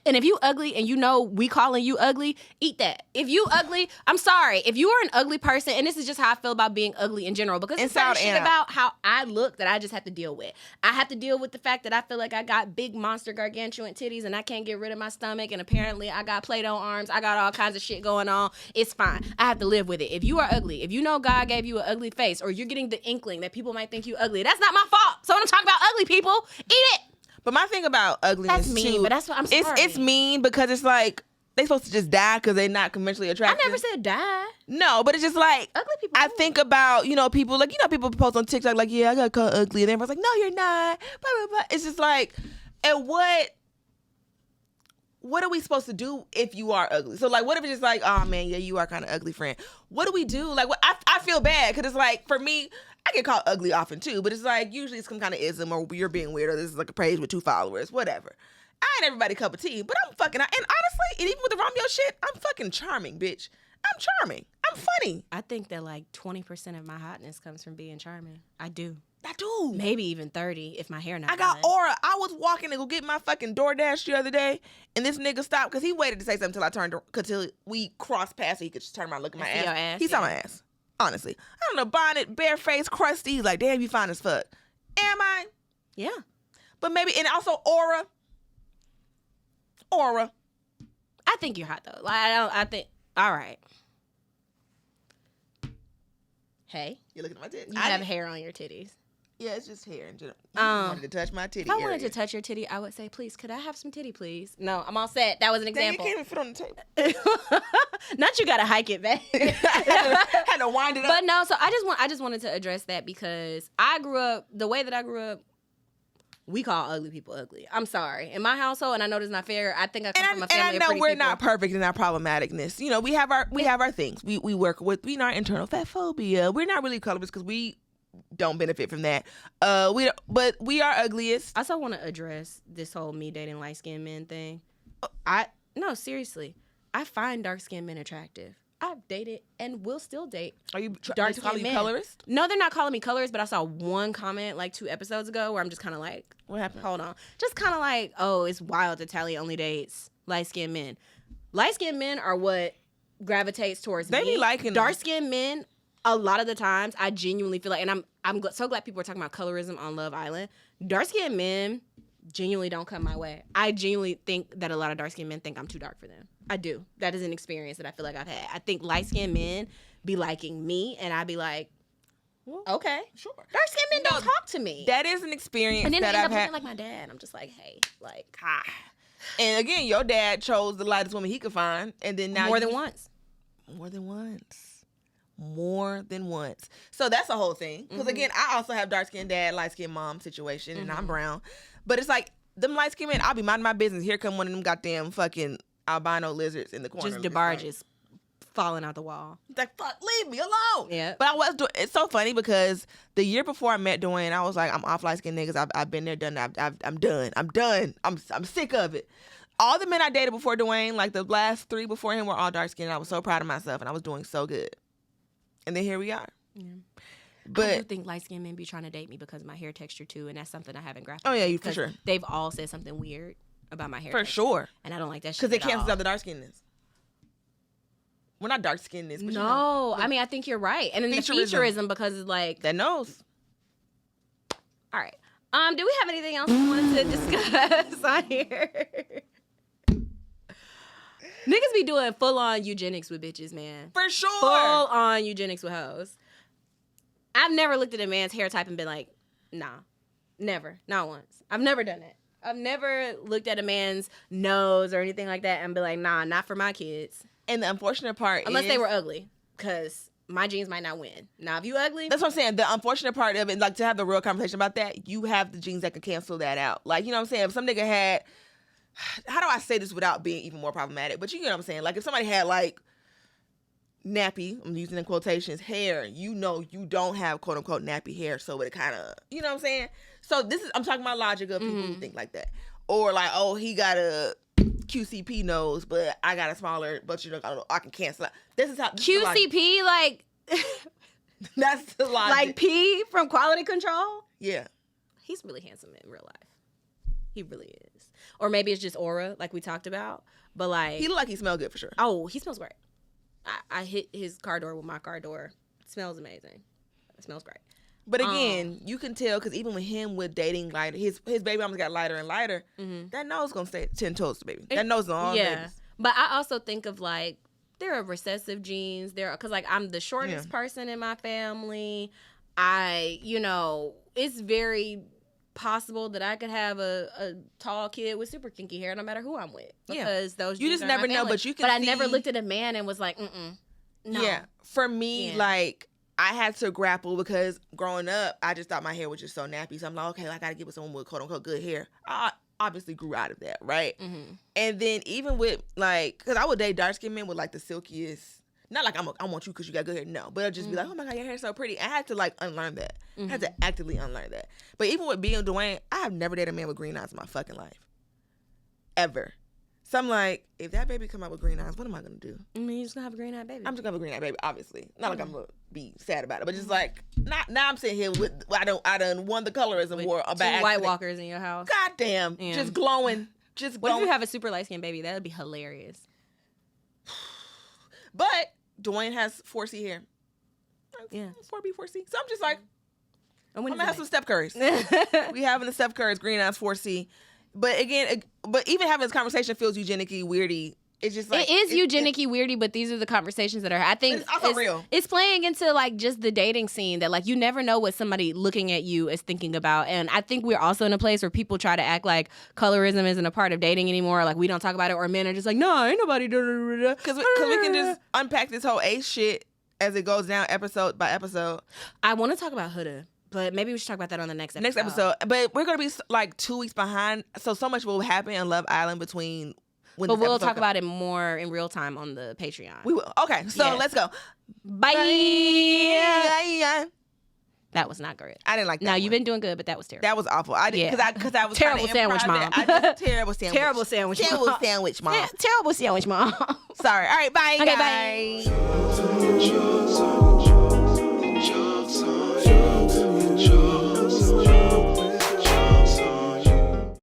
And if you ugly and you know we calling you ugly, eat that. If you ugly, I'm sorry. If you are an ugly person, and this is just how I feel about being ugly in general, because it's certain shit about how I look that I just have to deal with. I have to deal with the fact that I feel like I got big monster gargantuan titties and I can't get rid of my stomach, and apparently I got Play-Doh arms. I got all kinds of shit going on. It's fine. I have to live with it. If you are ugly, if you know God gave you an ugly face, or you're getting the inkling that people might think you ugly, that's not my fault. So when I'm talking about ugly people, eat it. But my thing about ugliness, that's mean, but that's what I'm sorry. It's mean because it's like they supposed to just die because they're not conventionally attractive. I never said die. No, but it's just like ugly people. I think about people like people post on TikTok like, yeah, I got called ugly, and everyone's like, no, you're not. Blah, blah, blah. It's just like, and what are we supposed to do if you are ugly? So like, what if it's just like, oh man, yeah, you are kind of ugly, friend. What do we do? Like, I feel bad because it's like for me, I get called ugly often too, but it's like usually it's some kind of ism or you're being weird or this is like a page with 2 followers, whatever. I ain't everybody cup of tea, but I'm fucking, and honestly, and even with the Romeo shit, I'm fucking charming, bitch. I'm charming. I'm funny. I think that like 20% of my hotness comes from being charming. I do. Maybe even 30 if my hair not I got done. aura. I was walking to go get my fucking DoorDash the other day, and this nigga stopped because he waited to say something until we crossed past so he could just turn around and look at my ass. He saw my ass. Honestly. I don't know, bonnet, bare face, crusty. He's like, damn, you fine as fuck. Am I? Yeah. But maybe, and also aura. I think you're hot though. Like I think, all right. Hey. You're looking at my titties. You have hair on your titties. Yeah, it's just hair in general. You wanted to touch my titty If I area. wanted to touch your titty, I would say, please, could I have some titty, please? No, I'm all set. That was an example. Dang, you can't even fit on the table. Not you gotta hike it back. had to wind it up. But no, so I just wanted to address that because the way that I grew up, we call ugly people ugly. I'm sorry. In my household, and I know this is not fair, I think I come from a family of pretty people. And I know we're not perfect in our problematically. We have our things. We work with, our internal fat phobia. We're not really colorist because we don't benefit from that. But we are ugliest. I also want to address this whole me dating light-skinned men thing. No, seriously. I find dark-skinned men attractive. I've dated and will still date. Are you dark to call you men. colorist? No, they're not calling me colorist, but I saw one comment like 2 episodes ago where I'm just kind of like, what happened? Hold on. Just kind of like, oh, it's wild that Tally only dates light-skinned men. Light-skinned men are what gravitates towards they me. Be liking dark-skinned men a lot of the times I genuinely feel like, and I'm so glad people are talking about colorism on Love Island. Dark-skinned men genuinely don't come my way. I genuinely think that a lot of dark-skinned men think I'm too dark for them. I do. That is an experience that I feel like I've had. I think light-skinned men be liking me, and I be like, okay, Sure. dark-skinned men don't talk to me. That is an experience And then that they end I've up had. looking like my dad. I'm just like, hey, like, And again, your dad chose the lightest woman he could find, and then now more than once. More than once. So that's the whole thing. Because again, I also have dark skinned dad, light skinned mom situation, and I'm brown. But it's like them light skinned men, I'll be minding my business. Here come one of them goddamn fucking albino lizards in the corner. Just DeBarges falling out the wall. It's like, fuck, leave me alone. Yeah. But I was doing. It's so funny because the year before I met Dwayne, I was like, I'm off light skinned niggas. I've been there, done that. I'm done. I'm sick of it. All the men I dated before Dwayne, like the last 3 before him, were all dark skinned. I was so proud of myself, and I was doing so good. And then here we are. Yeah. But I do think light-skinned men be trying to date me because of my hair texture too, and that's something I haven't grappled. Oh, yeah, with, you for sure. They've all said something weird about my hair for texture, sure. and I don't like that shit. Because it at cancels all. out the dark skinnedness. We're not dark skinnedness. But No, I mean I think you're right, and then the featureism because it's like that nose. All right. Do we have anything else we wanted to discuss on here? Niggas be doing full-on eugenics with bitches, man. For sure. Full-on eugenics with hoes. I've never looked at a man's hair type and been like, nah. Never. Not once. I've never done it. I've never looked at a man's nose or anything like that and be like, nah, not for my kids. And the unfortunate part Unless is... they were ugly. Because my genes might not win. Now, if you ugly... That's what I'm saying. The unfortunate part of it, like to have the real conversation about that, you have the genes that can cancel that out. Like, you know what I'm saying? If some nigga had... How do I say this without being even more problematic? But you know what I'm saying? Like, if somebody had, like, nappy, I'm using in quotations, hair, you know you don't have quote-unquote nappy hair, so it kind of... You know what I'm saying? So this is... I'm talking about logic of people who think like that. Or, like, oh, he got a QCP nose, but I got a smaller... But, you know, I can cancel out. This is how... This is QCP, like... That's the logic. Like P from Quality Control? Yeah. He's really handsome in real life. He really is. Or maybe it's just aura, like we talked about. But like... He look like he smelled good for sure. Oh, he smells great. I hit his car door with my car door. It smells amazing. It smells great. But again, you can tell because even with him with dating lighter, his baby almost got lighter and lighter. That nose gonna stay 10 toes, baby. That nose is on all babies. But I also think of like there are recessive genes. Because like I'm the shortest person in my family. It's very possible that I could have a tall kid with super kinky hair no matter who I'm with. Because those you genes just are never in my know. family. But you can. But I never looked at a man and was like, no. Yeah, for me, like I had to grapple because growing up, I just thought my hair was just so nappy. So I'm like, okay, I got to get with someone with quote unquote good hair. I obviously grew out of that, right? And then even with like, because I would date dark skinned men with like the silkiest. Not like I want you because you got good hair, no. But I'll just be like, oh my God, your hair's so pretty. I had to like unlearn that. I had to actively unlearn that. But even with being Dwayne, I have never dated a man with green eyes in my fucking life. Ever. So I'm like, if that baby come out with green eyes, what am I going to do? I mean, you're just going to have a green-eyed baby. I'm just going to have a green eyed baby, obviously. Not like I'm going to be sad about it. But just like, now I'm sitting here with, I done won the colorism war about 2 White Walkers in your house. God damn. Yeah. Just glowing. What if you have a super light-skinned baby? That would be hilarious. But Dwayne has 4C hair. Yeah. 4B, 4C. So I'm just like, I'm going to have some Steph Currys. We having the Steph Currys, green eyes, 4C. But again, even having this conversation feels eugenic-y, weirdy. It's just like... It is eugenic-y, weirdy, but these are the conversations that are... I think it's also real. It's playing into, like, just the dating scene that, like, you never know what somebody looking at you is thinking about. And I think we're also in a place where people try to act like colorism isn't a part of dating anymore. Like, we don't talk about it. Or men are just like, no, ain't nobody... Because we can just unpack this whole ace shit as it goes down episode by episode. I want to talk about Huda. But maybe we should talk about that on the next episode. But we're going to be like 2 weeks behind. So much will happen in Love Island between when But we'll talk about it more in real time on the Patreon. We will. Okay, so let's go. Bye. Bye. That was not great. I didn't like that. No, one. you've been doing good, but that was terrible. That was awful. I did because I was terrible sandwich mom. Terrible sandwich. Terrible sandwich mom. Terrible sandwich mom. Terrible sandwich mom. Sorry. All right. Bye. Okay. Guys. Bye. Jokes on you.